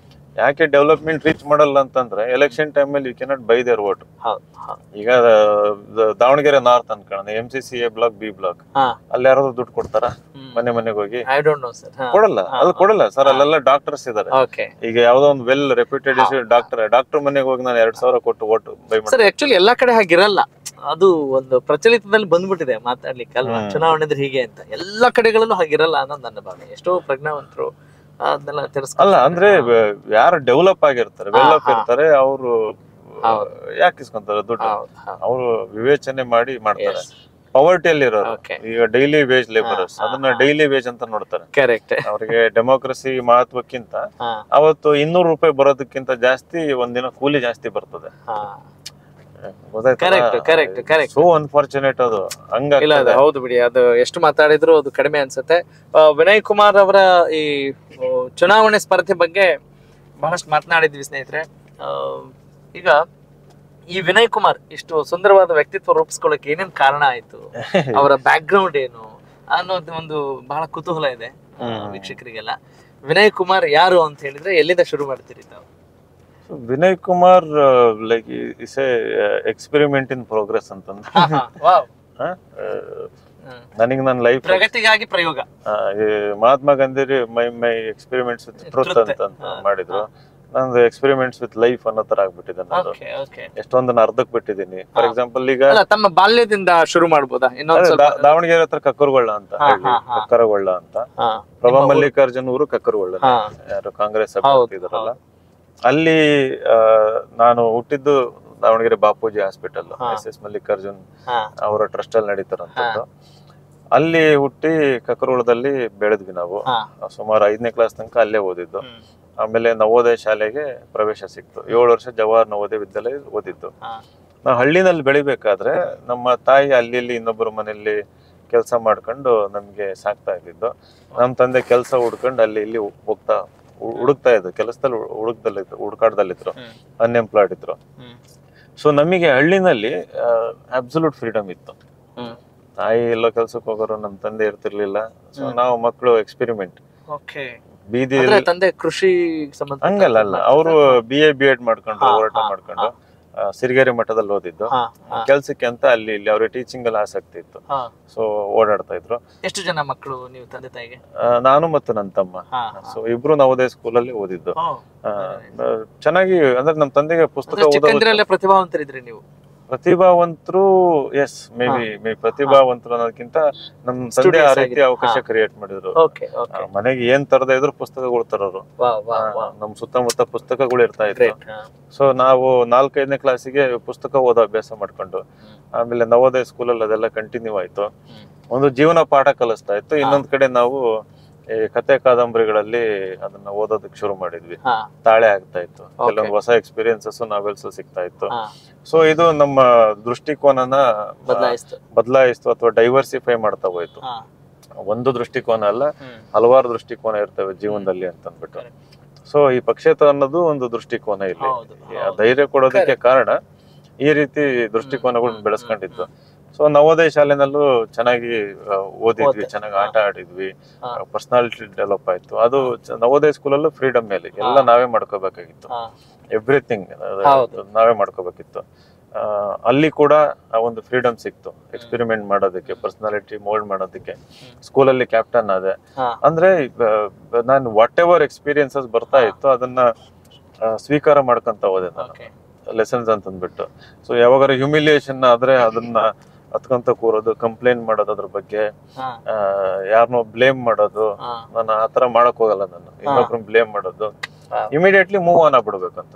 ಯಾಕೆ ಡೆವಲಪ್ಮೆಂಟ್ ರೀಚ್ ಮಾಡಲ್ಲ ಅಂತಂದ್ರೆ ಎಲೆಕ್ಷನ್ ಟೈಮ್ ಅಲ್ಲಿ you cannot buy their vote. ಈಗ ದಾವಣಗೆರೆ ನಾರ್ತ್ ಅನ್ಕೊಳ್ಳೋಣ, MCCA ಬ್ಲಾಕ್, B ಬ್ಲಾಕ್, ಅಲ್ಲಿ ಯಾರಾದ್ರೂ ದುಡ್ಡು ಕೊಡ್ತಾರ ಮನೆಗೆ ಹೋಗಿ? ಕೊಡಲ್ಲ. ಅಲ್ಲಿ ಕೊಡಲ್ಲ ಸರ್. ಅಲ್ಲೆಲ್ಲ ಡಾಕ್ಟರ್ಸ್ ಇದಾರೆ. ಈಗ ಯಾವ್ದೋ ಒಂದು ವೆಲ್ ರೆಪ್ಯೂಟೆಡ್ ಡಾಕ್ಟರ್ ಮನೆಗೆ ಹೋಗಿ ನಾನು 2,000 ಕೊಟ್ಟು ವೋಟ್ ಬೈ ಮಾಡಿ.
ಆಕ್ಚುಲಿ ಎಲ್ಲಾ ಕಡೆ ಹಾಗಿರಲ್ಲ. ಅದು ಒಂದು ಪ್ರಚಲಿತದಲ್ಲಿ ಬಂದ್ಬಿಟ್ಟಿದೆ ಮಾತಾಡ್ಲಿಕ್ಕೆ ಅಲ್ವಾ, ಚುನಾವಣೆ ಅಂದ್ರೆ ಹೀಗೆ ಅಂತ. ಎಲ್ಲಾ ಕಡೆಗಳಲ್ಲೂ ಹಾಗಿರಲ್ಲ ಅನ್ನೋದು ನನ್ನ ಭಾವನೆ. ಎಷ್ಟೋ ಪ್ರಜ್ಞಾವಂತರು ಅದನ್ನೆಲ್ಲ
ಅಲ್ಲ ಅಂದ್ರೆ ಯಾರು ಡೆವಲಪ್ ಆಗಿರ್ತಾರೆ, ವೆಲ್ ಇರ್ತಾರೆ, ಅವರು ಯಾಕೆ ಇಸ್ಕೊಂತಾರೆ ದುಡ್ಡು? ಅವರು ವಿವೇಚನೆ ಮಾಡಿ ಮಾಡ್ತಾರೆ. ಪವರ್ಟಿಯಲ್ಲಿ ಇರೋರು ಈಗ ಡೈಲಿ ವೇಜ್ ಲೇಬರರ್ಸ್, ಅದನ್ನ ಡೈಲಿ ವೇಜ್ ಅಂತ ನೋಡ್ತಾರೆ. ಅವ್ರಿಗೆ ಡೆಮೋಕ್ರಸಿ ಮಹತ್ವಕ್ಕಿಂತ ಅವತ್ತು 200 ರೂಪಾಯಿ ಬರೋದಕ್ಕಿಂತ ಜಾಸ್ತಿ ಒಂದಿನ ಕೂಲಿ ಜಾಸ್ತಿ ಬರ್ತದೆ. ಸೋ ಅನ್ಫಾರ್ಚುನೇಟ್ ಅದು.
ಹೌದು ಬಿಡಿ, ಅದು ಎಷ್ಟು ಮಾತಾಡಿದ್ರು ಅದು ಕಡಿಮೆ ಅನ್ಸುತ್ತೆ. ವಿನಯ್ ಕುಮಾರ್ ಅವರ ಈ ಚುನಾವಣೆ ಸ್ಪರ್ಧೆ ಬಗ್ಗೆ ಬಹಳಷ್ಟು ಮಾತನಾಡಿದ್ವಿ ಸ್ನೇಹಿತರೆ. ಈಗ ಈ ವಿನಯ್ ಕುಮಾರ್ ಇಷ್ಟು ಸುಂದರವಾದ ವ್ಯಕ್ತಿತ್ವ ರೂಪಿಸ್ಕೊಳ್ಳಕ್ಕೆ ಏನೇನ್ ಕಾರಣ ಆಯ್ತು, ಅವರ ಬ್ಯಾಕ್ ಗ್ರೌಂಡ್ ಏನು ಅನ್ನೋದು ಒಂದು ಬಹಳ ಕುತೂಹಲ ಇದೆ ವೀಕ್ಷಕರಿಗೆಲ್ಲ. ವಿನಯ್ ಕುಮಾರ್ ಯಾರು ಅಂತ ಹೇಳಿದ್ರೆ ಎಲ್ಲಿಂದ ಶುರು ಮಾಡ್ತೀರಿ ತಾವು?
Vinay Kumar like is A experiment in progress ಅಂತಂದ್ರೆ ನನಗೆ ನನ್ನ ಲೈಫ್
ಪ್ರಗತಿಗಾಗಿ ಪ್ರಯೋಗ.
ಮಹಾತ್ಮ ಗಾಂಧಿ ಮೈ ಎಕ್ಸ್ಪೆರಿಮೆಂಟ್ಸ್ ವಿತ್ ಟ್ರೂತ್ ಅಂತ ಮಾಡಿದ್ರು. ನಂದು ಎಕ್ಸ್ಪೆರಿಮೆಂಟ್ಸ್ ವಿತ್ ಲೈಫ್ ಅನ್ನೋ ತರ ಆಗ್ಬಿಟ್ಟಿದೆ ನಂದು. ಎಷ್ಟೊಂದನ್ನ ಅರ್ಧಕ್ ಬಿಟ್ಟಿದ್ದೀನಿ. ಫಾರ್ ಎಕ್ಸಾಂಪಲ್ ಈಗ
ತಮ್ಮ ಬಾಲ್ಯದಿಂದ ಶುರು ಮಾಡ್ಬೋದಾ?
ದಾವಣಗೆರೆ ಹತ್ರ ಕಕ್ಕರಗೊಳ್ಳ ಅಂತ ಕಕ್ಕರಗೊಳ್ಳ ಅಂತ ಪ್ರಭಾ ಮಲ್ಲಿಕಾರ್ಜುನ್ ಊರು ಕಕ್ಕರಗೊಳ್ಳ, ಯಾರು ಕಾಂಗ್ರೆಸ್ ಅಭ್ಯರ್ಥಿ ಇದಾರಲ್ಲ ಅಲ್ಲಿ. ನಾನು ಹುಟ್ಟಿದ್ದು ದಾವಣಗೆರೆ ಬಾಪೂಜಿ ಹಾಸ್ಪಿಟಲ್, SS ಮಲ್ಲಿಕಾರ್ಜುನ್ ಅವರ ಟ್ರಸ್ಟ್ ಅಲ್ಲಿ ನಡೀತಾರಂತದ್ದು. ಅಲ್ಲಿ ಹುಟ್ಟಿ ಕಕ್ಕರಗೊಳ್ಳದಲ್ಲಿ ಬೆಳೆದ್ವಿ ನಾವು. ಸುಮಾರು 5ನೇ ಕ್ಲಾಸ್ ತನಕ ಅಲ್ಲೇ ಓದಿದ್ದು. ಆಮೇಲೆ ನವೋದಯ ಶಾಲೆಗೆ ಪ್ರವೇಶ ಸಿಕ್ತು. 7 ವರ್ಷ ಜವಾಹರ್ ನವೋದಯ ವಿದ್ಯಾಲಯ ಓದಿದ್ದು. ನಾವು ಹಳ್ಳಿನಲ್ಲಿ ಬೆಳಿಬೇಕಾದ್ರೆ ನಮ್ಮ ತಾಯಿ ಅಲ್ಲಿ ಇಲ್ಲಿ ಇನ್ನೊಬ್ಬರ ಮನೆಯಲ್ಲಿ ಕೆಲಸ ಮಾಡ್ಕೊಂಡು ನಮ್ಗೆ ಸಾಕ್ತಾ ಇದ್ದಿದ್ದು. ನಮ್ಮ ತಂದೆ ಕೆಲಸ ಹುಡ್ಕೊಂಡು ಅಲ್ಲಿ ಇಲ್ಲಿ ಹುಡುಕ್ತಾ ಇದ್ರು, ಕೆಲಸದಲ್ಲಿ ಹುಡುಕಾಟದಲ್ಲಿದ್ರು, ಅನ್ಎಂಪ್ಲಾಯ್ಡ್ ಇದ್ರು. ಸೊ ನಮಗೆ ಹಳ್ಳಿನಲ್ಲಿ ಅಬ್ಸಲ್ಯೂಟ್ ಫ್ರೀಡಮ್ ಇತ್ತು. ತಾಯಿ ಎಲ್ಲೋ ಕೆಲ್ಸಕ್ಕೆ ಹೋಗೋರು, ನಮ್ಮ ತಂದೆ ಇರ್ತಿರ್ಲಿಲ್ಲ. ಸೊ ನಾವು ಮಕ್ಕಳು ಎಕ್ಸ್ಪೆರಿಮೆಂಟ್. ಬೀದಿ
ತಂದೆ ಕೃಷಿ
ಹಂಗಲ್ಲ ಅಲ್ಲ, ಅವರು BA B.Ed ಮಾಡ್ಕೊಂಡು ಹೋರಾಟ ಮಾಡ್ಕೊಂಡು ಸಿರಿಗೆರೆ ಮಠದಲ್ಲಿ ಓದಿದ್ದು. ಕೆಲ್ಸಕ್ಕೆ ಅಂತ ಅಲ್ಲಿ ಇಲ್ಲಿ ಅವ್ರಿಗೆ ಟೀಚಿಂಗ್ ಅಲ್ಲಿ ಆಸಕ್ತಿ ಇತ್ತು. ಸೊ ಓಡಾಡ್ತಾ ಇದ್ರು.
ಎಷ್ಟು ಜನ ಮಕ್ಕಳು ನೀವು ತಂದೆ ತಾಯಿಗೆ?
ನಾನು ಮತ್ತು ನನ್ನ ತಮ್ಮ. ಸೊ ಇಬ್ರು ನವೋದಯ ಸ್ಕೂಲಲ್ಲಿ ಓದಿದ್ದು. ಚೆನ್ನಾಗಿ ಅಂದ್ರೆ ನಮ್ಮ ತಂದೆಗೆ ಪುಸ್ತಕ ಓದೋದ್ರಲ್ಲಿ
ಪ್ರತಿಭಾವಂತರಿದ್ರಿ ನೀವು?
ಪ್ರತಿಭಾವಂತರು ಎಸ್, ಮೇ ಪ್ರತಿಭಾವಂತರು ಅನ್ನೋದಕ್ಕಿಂತ ನಮ್ ತಂದೆ ಆ ರೀತಿ ಅವಕಾಶ ಕ್ರಿಯೇಟ್ ಮಾಡಿದ್ರು. ಮನೆಗೆ ಏನ್ ತರದೇ ಇದ್ರು ಪುಸ್ತಕಗಳು ತರೋರು. ನಮ್ ಸುತ್ತಮುತ್ತ ಪುಸ್ತಕಗಳು ಇರ್ತಾ ಇತ್ತು. ಸೊ ನಾವು 4-5ನೇ ಕ್ಲಾಸಿಗೆ ಪುಸ್ತಕ ಓದೋ ಅಭ್ಯಾಸ ಮಾಡ್ಕೊಂಡು ಆಮೇಲೆ ನವೋದಯ ಸ್ಕೂಲಲ್ಲಿ ಅದೆಲ್ಲ ಕಂಟಿನ್ಯೂ ಆಯ್ತು. ಒಂದು ಜೀವನ ಪಾಠ ಕಲಿಸ್ತಾ ಇತ್ತು. ಇನ್ನೊಂದ್ ಕಡೆ ನಾವು ಈ ಕತೆ ಕಾದಂಬರಿಗಳಲ್ಲಿ ಅದನ್ನ ಓದೋದಕ್ಕೆ ಶುರು ಮಾಡಿದ್ವಿ. ತಾಳೆ ಆಗ್ತಾ ಇತ್ತು. ಕೆಲವೊಂದು ಹೊಸ ಎಕ್ಸ್ಪೀರಿಯನ್ಸಸ್ ನಾವೆಲ್ಸ್ ಸಿಗ್ತಾ ಇತ್ತು. ಸೊ ಇದು ನಮ್ಮ ದೃಷ್ಟಿಕೋನನ ಬದಲಾಯಿಸ್ತು ಅಥವಾ ಡೈವರ್ಸಿಫೈ ಮಾಡ್ತಾ ಹೋಯ್ತು. ಒಂದು ದೃಷ್ಟಿಕೋನ ಅಲ್ಲ, ಹಲವಾರು ದೃಷ್ಟಿಕೋನ ಇರ್ತವೆ ಜೀವನದಲ್ಲಿ ಅಂತ ಅಂದ್ಬಿಟ್ಟು. ಸೊ ಈ ಪಕ್ಷೇತರ ಅನ್ನೋದು ಒಂದು ದೃಷ್ಟಿಕೋನ. ಇಲ್ಲಿ ಧೈರ್ಯ ಕೊಡೋದಕ್ಕೆ ಕಾರಣ ಈ ರೀತಿ ದೃಷ್ಟಿಕೋನಗಳನ್ನ ಬೆಳೆಸ್ಕೊಂಡಿದ್ದು. ಸೊ ನವೋದಯ ಶಾಲೆನಲ್ಲೂ ಚೆನ್ನಾಗಿ ಓದಿದ್ವಿ, ಚೆನ್ನಾಗಿ ಆಟ ಆಡಿದ್ವಿ, ಪರ್ಸನಾಲಿಟಿ ಡೆವಲಪ್ ಆಯ್ತು. ಅದು ನವೋದಯ ಸ್ಕೂಲಲ್ಲೂ ಫ್ರೀಡಮ್ ಮೇಲೆ ಎಲ್ಲ ನಾವೇ ಮಾಡ್ಕೋಬೇಕಾಗಿತ್ತು. ಎವ್ರಿಥಿಂಗ್ ನಾವೇ ಮಾಡ್ಕೋಬೇಕಿತ್ತು. ಅಲ್ಲಿ ಕೂಡ ಒಂದು ಫ್ರೀಡಮ್ ಸಿಕ್ತು ಎಕ್ಸ್ಪೆರಿಮೆಂಟ್ ಮಾಡೋದಕ್ಕೆ, ಪರ್ಸನಾಲಿಟಿ ಮೋಲ್ಡ್ ಮಾಡೋದಕ್ಕೆ. ಸ್ಕೂಲಲ್ಲಿ ಕ್ಯಾಪ್ಟನ್ ಆದೆ. ಅಂದ್ರೆ ನಾನು ವಾಟ್ ಎವರ್ ಎಕ್ಸ್ಪೀರಿಯನ್ಸಸ್ ಬರ್ತಾ ಇತ್ತು ಅದನ್ನ ಸ್ವೀಕಾರ ಮಾಡ್ಕೊಂತ ಹೋದೆ ನಾನು, ಲೆಸನ್ಸ್ ಅಂತ ಅಂದ್ಬಿಟ್ಟು. ಸೊ ಯಾವಾಗಾರ ಹ್ಯೂಮಿಲಿಯೇಷನ್ ಆದ್ರೆ ಅದನ್ನ ಹತ್ಕೊಂತ ಕೂರೋದು, ಕಂಪ್ಲೇಂಟ್ ಮಾಡೋದು, ಅದ್ರ ಬಗ್ಗೆ ಯಾರನ್ನೋ ಬ್ಲೇಮ್ ಮಾಡೋದು, ನಾನು ಆತರ ಮಾಡಕ್ ಹೋಗಲ್ಲ. ನಾನು ಇನ್ನೊಬ್ರನ್ನ ಬ್ಲೇಮ್ ಮಾಡೋದು, ಇಮಿಡಿಯೇಟ್ಲಿ ಮೂವ್ ಆನ್ ಆಗ್ಬಿಡ್ಬೇಕಂತ.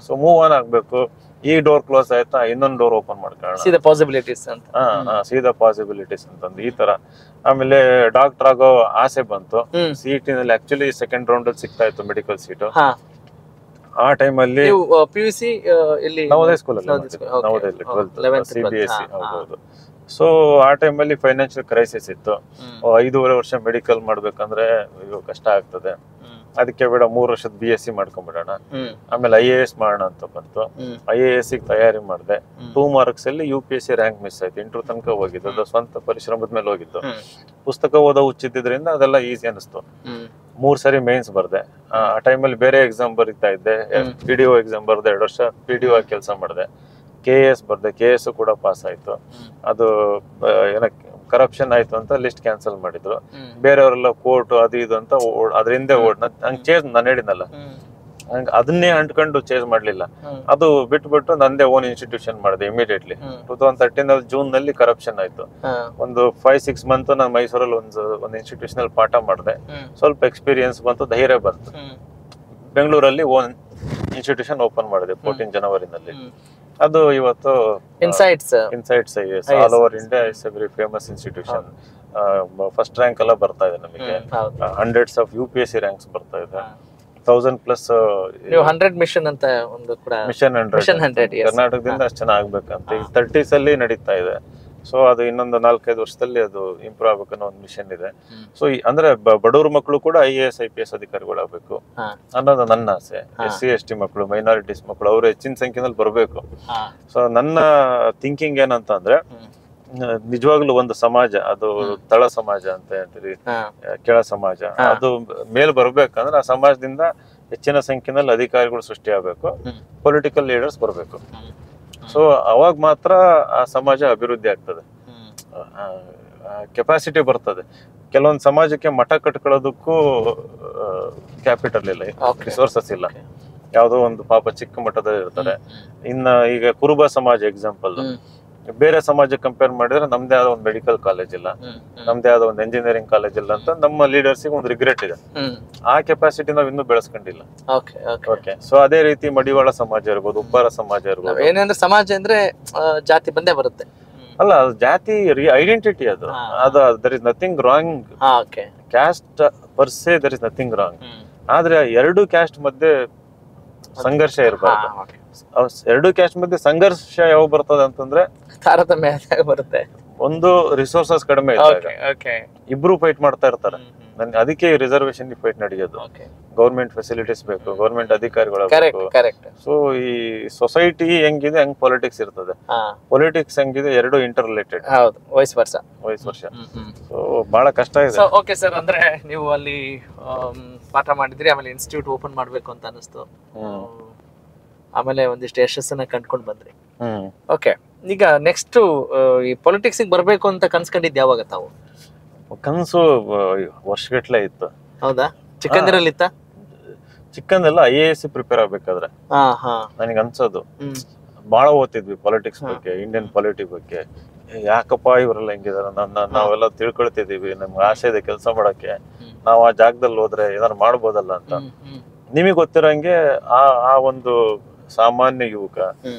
ಸೊ ಮೂವ್ ಆನ್ ಆಗ್ಬೇಕು. ಈ ಡೋರ್ ಕ್ಲೋಸ್ ಆಯ್ತಾ, ಇನ್ನೊಂದು ಡೋರ್ ಓಪನ್ ಮಾಡ್ಕೊಳ್ಳೋಣ, ಸೀದಾ ಪಾಸಿಬಿಲಿಟೀಸ್ ಅಂತಂದು ಈ ತರ. ಆಮೇಲೆ ಡಾಕ್ಟರ್ ಆಗೋ ಆಸೆ ಬಂತು. CET ನಲ್ಲಿ ಆಕ್ಚುಲಿ ಸೆಕೆಂಡ್ ರೌಂಡ್ ಅಲ್ಲಿ ಸಿಗ್ತಾ ಇತ್ತು ಮೆಡಿಕಲ್ ಸೀಟು. ಆ ಟೈಮಲ್ಲಿ
PUC
ನವೋದಯ ಸ್ಕೂಲಲ್ಲಿ ನವೋದಯದಲ್ಲಿ 12th CBSE. ಹೌದು. ಸೊ ಆ ಟೈಮಲ್ಲಿ ಫೈನಾನ್ಷಿಯಲ್ ಕ್ರೈಸಿಸ್ ಇತ್ತು. 5.5 ವರ್ಷ ಮೆಡಿಕಲ್ ಮಾಡ್ಬೇಕಂದ್ರೆ ಕಷ್ಟ ಆಗ್ತದೆ. ಅದಕ್ಕೆ ಬೇಡ 3 ವರ್ಷದ BSc ಮಾಡ್ಕೊಂಡ್ಬಿಡೋಣ, ಆಮೇಲೆ IAS ಮಾಡೋಣ ಅಂತ ಬಂತು. IAS ತಯಾರಿ ಮಾಡಿದೆ. 2 marks ಅಲ್ಲಿ UPSC ರ್ಯಾಂಕ್ ಮಿಸ್ ಆಯ್ತು. ಇಂಟರ್ವ್ಯೂ ತನಕ ಹೋಗಿದ್ದು, ಅದು ಸ್ವಂತ ಪರಿಶ್ರಮದ ಮೇಲೆ ಹೋಗಿದ್ದು. ಪುಸ್ತಕ ಓದೋ ಹುಚ್ಚಿದ್ರಿಂದ ಅದೆಲ್ಲ ಈಸಿ ಅನಿಸ್ತು. 3 ಸರಿ ಮೇನ್ಸ್ ಬರ್ದೆ. ಆ ಟೈಮಲ್ಲಿ ಬೇರೆ ಎಕ್ಸಾಮ್ ಬರೀತಾ ಇದ್ದೆ. PDO ಎಕ್ಸಾಮ್ ಬರ್ದೆ, 2 ವರ್ಷ PDO ಆಗಿ ಕೆಲಸ ಮಾಡಿದೆ. KS ಬರ್ದೆ, KS ಕೂಡ ಪಾಸ್ ಆಯ್ತು. ಅದು ಏನಕ್ಕೆ ಕರಪ್ಷನ್ ಆಯ್ತು ಅಂತ ಲಿಸ್ಟ್ ಕ್ಯಾನ್ಸಲ್ ಮಾಡಿದ್ರು. ಬೇರೆಯವರೆಲ್ಲ ಕೋರ್ಟ್ ಅದು ಇದು ಅಂತ ಅದ್ರಿಂದ ಹಂಗ್ ಚೇಂಜ್ ನಾನು ಹೇಳಿದ್ನಲ್ಲ, ಹಂಗ ಅದನ್ನೇ ಅಂಟ್ಕೊಂಡು ಚೇಂಜ್ ಮಾಡ್ಲಿಲ್ಲ. ಅದು ಬಿಟ್ಬಿಟ್ಟು ನಂದೇ ಓನ್ ಇನ್ಸ್ಟಿಟ್ಯೂಷನ್ ಮಾಡಿದೆ ಇಮಿಡಿಯೇಟ್ಲಿ. 2013 ಜೂನ್ ನಲ್ಲಿ ಕರಪ್ಷನ್ ಆಯ್ತು. ಒಂದು 5-6 ಮಂತ್ ನಾನು ಮೈಸೂರಲ್ಲಿ ಒಂದು ಇನ್ಸ್ಟಿಟ್ಯೂಷನ್ ಅಲ್ಲಿ ಪಾಠ ಮಾಡಿದೆ. ಸ್ವಲ್ಪ ಎಕ್ಸ್ಪೀರಿಯನ್ಸ್ ಬಂತು, ಧೈರ್ಯ ಬಂತು. ಬೆಂಗಳೂರಲ್ಲಿ ಓನ್ ಇನ್ಸ್ಟಿಟ್ಯೂಷನ್ ಓಪನ್ ಮಾಡಿದೆ 14 ಜನವರಿನಲ್ಲಿ. ಅದು ಇವತ್ತು insights all over India is A very famous institution. First rank ಎಲ್ಲ ಬರ್ತಾ ಇದೆ ನಮಗೆ. ಹಂಡ್ರೆಡ್ಸ್ ಆಫ್ UPSC ರ್ಯಾಂಕ್ಸ್ ಬರ್ತಾ ಇದೆ. 1000+
100 ಮಿಷನ್ ಅಂತ ಒಂದು ಕೂಡ
ಮಿಷನ್ 100 ಕರ್ನಾಟಕದಿಂದ ಅಷ್ಟು ಚೆನ್ನಾಗಿ ಆಗ್ಬೇಕಂತ ಈಗ 30s ಅಲ್ಲಿ ನಡೀತಾ ಇದೆ. ಸೊ ಅದು ಇನ್ನೊಂದು 4-5 ವರ್ಷದಲ್ಲಿ ಅದು ಇಂಪ್ರೂವ್ ಆಗ್ಬೇಕನ್ನೋ ಒಂದು ಮಿಷನ್ ಇದೆ. ಸೊ ಅಂದ್ರೆ ಬಡವ್ರ ಮಕ್ಕಳು ಕೂಡ IAS IPS ಅಧಿಕಾರಿಗಳಾಗಬೇಕು ಅನ್ನೋದು ನನ್ನ ಆಸೆ. SC ST ಮಕ್ಕಳು, ಮೈನಾರಿಟೀಸ್ ಮಕ್ಕಳು ಅವ್ರು ಹೆಚ್ಚಿನ ಸಂಖ್ಯೆನಲ್ಲಿ ಬರಬೇಕು. ಸೊ ನನ್ನ ಥಿಂಕಿಂಗ್ ಏನಂತ ಅಂದ್ರೆ, ನಿಜವಾಗ್ಲೂ ಒಂದು ಸಮಾಜ, ಅದು ತಳ ಸಮಾಜ ಅಂತ ಹೇಳ್ತೀರಿ, ಕೆಳ ಸಮಾಜ, ಅದು ಮೇಲ್ ಬರ್ಬೇಕಂದ್ರೆ ಆ ಸಮಾಜದಿಂದ ಹೆಚ್ಚಿನ ಸಂಖ್ಯೆನಲ್ಲಿ ಅಧಿಕಾರಿಗಳು ಸೃಷ್ಟಿ ಆಗ್ಬೇಕು, ಪೊಲಿಟಿಕಲ್ ಲೀಡರ್ಸ್ ಬರ್ಬೇಕು. ಸೊ ಅವಾಗ ಮಾತ್ರ ಆ ಸಮಾಜ ಅಭಿವೃದ್ಧಿ ಆಗ್ತದೆ. ಕೆಪಾಸಿಟಿ ಬರ್ತದೆ. ಕೆಲವೊಂದು ಸಮಾಜಕ್ಕೆ ಮಠ ಕಟ್ಕೊಳ್ಳೋದಕ್ಕೂ ಕ್ಯಾಪಿಟಲ್ ಇಲ್ಲ, ರಿಸೋರ್ಸಸ್ ಇಲ್ಲ. ಯಾವುದೋ ಒಂದು ಪಾಪ ಚಿಕ್ಕ ಮಟ್ಟದಲ್ಲಿ ಇರ್ತಾರೆ. ಇನ್ನ ಈಗ ಕುರುಬ ಸಮಾಜ ಎಕ್ಸಾಂಪಲ್, ಬೇರೆ ಸಮಾಜಕ್ಕೆ ಕಂಪೇರ್ ಮಾಡಿದ್ರೆ ನಮ್ದೇ ಆದ ಒಂದು ಮೆಡಿಕಲ್ ಕಾಲೇಜ್ ಇಲ್ಲ, ನಮ್ದೇ ಆದ ಒಂದು ಎಂಜಿನಿಯರಿಂಗ್ ಕಾಲೇಜ್ ಇಲ್ಲ ಅಂತ ನಮ್ಮ ಲೀಡರ್ಸಿಗೆ ಒಂದು ರಿಗ್ರೆಟ್ ಇದೆ. ಆ ಕೆಪಾಸಿಟಿ ನಾವ್ ಇನ್ನೂ ಬೆಳೆಸ್ಕೊಂಡಿಲ್ಲ. ಓಕೆ, ಸೊ ಅದೇ ರೀತಿ ಮಡಿವಾಳ ಸಮಾಜ ಇರ್ಬೋದು, ಉಪ್ಪಾರ ಸಮಾಜ ಇರ್ಬೋದು.
ಏನಂದ್ರೆ ಸಮಾಜ ಅಂದ್ರೆ ಜಾತಿ ಬಂದೇ ಬರುತ್ತೆ.
ಅಲ್ಲ, ಜಾತಿ ಐಡೆಂಟಿಟಿ ಅದು. There is nothing wrong. Caste per se there is nothing wrong. ಆದ್ರೆ ಎರಡು ಕ್ಯಾಸ್ಟ್ ಮಧ್ಯೆ ಸಂಘರ್ಷ ಇರಬಾರ್ದು. ಎರಡು ಕ್ಯಾಸ್ಟ್ ಮಧ್ಯೆ ಸಂಘರ್ಷ ಯಾವಾಗ ಬರ್ತದೆ ಅಂತಂದ್ರೆ
ತಾರತಮ್ಯ ಬರುತ್ತೆ.
ಒಂದು ರಿಸೋರ್ಸಸ್ ಕಡಿಮೆ ಇದ್ದಾಗ ಇಬ್ರು ಫೈಟ್ ಮಾಡ್ತಾ ಇರ್ತಾರೆ. ಅದಕ್ಕೆ ರಿಸರ್ವೇಶನ್ ಫೈಟ್ ನಡೆಯೋದು. ಗೌರ್ಮೆಂಟ್ ಫೆಸಿಲಿಟೀಸ್ ಬೇಕು, ಗೌರ್ಮೆಂಟ್ ಅಧಿಕಾರಿಗಳು ಬೇಕು. ಸೊ ಈ ಸೊಸೈಟಿ ಹೆಂಗಿದೆ ಹಂಗ್ ಪಾಲಿಟಿಕ್ಸ್ ಇರ್ತದೆ, ಪೊಲಿಟಿಕ್ಸ್ ಹೆಂಗಿದೆ ಎರಡು ಇಂಟರ್ ರಿಲೇಟೆಡ್.
ವಯಸ್ ವರ್ಷ.
ಸೊ ಬಹಳ ಕಷ್ಟ ಇದೆ.
ಓಕೆ ಸರ್, ಅಂದ್ರೆ ನೀವು ಅಲ್ಲಿ ಪಾಠ ಮಾಡಿದ್ರಿ, ಆಮೇಲೆ ಇನ್ಸ್ಟಿಟ್ಯೂಟ್ ಓಪನ್ ಮಾಡ್ಬೇಕು ಅಂತ ಅನಿಸ್ತು, ಆಮೇಲೆ ಒಂದಿಷ್ಟು ಯಶಸ್ಸನ್ನ ಕಂಡ್ಕೊಂಡ್ ಬಂದ್ರಿ. ಓಕೆ, ಈಗ ನೆಕ್ಸ್ಟ್ ಈ ಪೊಲಿಟಿಕ್ಸ್ ಬರ್ಬೇಕು ಅಂತ ಕನ್ಸ್ಕೊಂಡಿದ್ ಯಾವಾಗ ತಾವು?
ಕನಸು ವರ್ಷಗಟ್ಲೆ ಇತ್ತು.
ಹೌದಾ? ಚಿಕ್ಕಂದಿರಲ್ಲಿ ಇತ್ತ?
ಚಿಕ್ಕಂದೆಲ್ಲ IAS ಪ್ರಿಪೇರ್ ಆಗ್ಬೇಕಾದ್ರೆ ನನಗೆ ಅನ್ಸೋದು, ಬಹಳ ಓದ್ತಿದ್ವಿ ಪಾಲಿಟಿಕ್ಸ್ ಬಗ್ಗೆ, ಇಂಡಿಯನ್ ಪಾಲಿಟಿಕ್ಸ್ ಬಗ್ಗೆ. ಯಾಕಪ್ಪ ಇವರೆಲ್ಲ ಹೆಂಗಿದಾರ, ನಾವೆಲ್ಲ ತಿಳ್ಕೊಳ್ತಿದೀವಿ, ನಮ್ಗೆ ಆಸೆ ಇದೆ ಕೆಲಸ ಮಾಡಕ್ಕೆ, ನಾವ್ ಆ ಜಾಗದಲ್ಲಿ ಹೋದ್ರೆ ಏನಾರು ಮಾಡ್ಬೋದಲ್ಲ ಅಂತ. ನಿಮಗ್ ಗೊತ್ತಿರಂಗೆ ಆ ಒಂದು ಸಾಮಾನ್ಯ ಯುವಕ,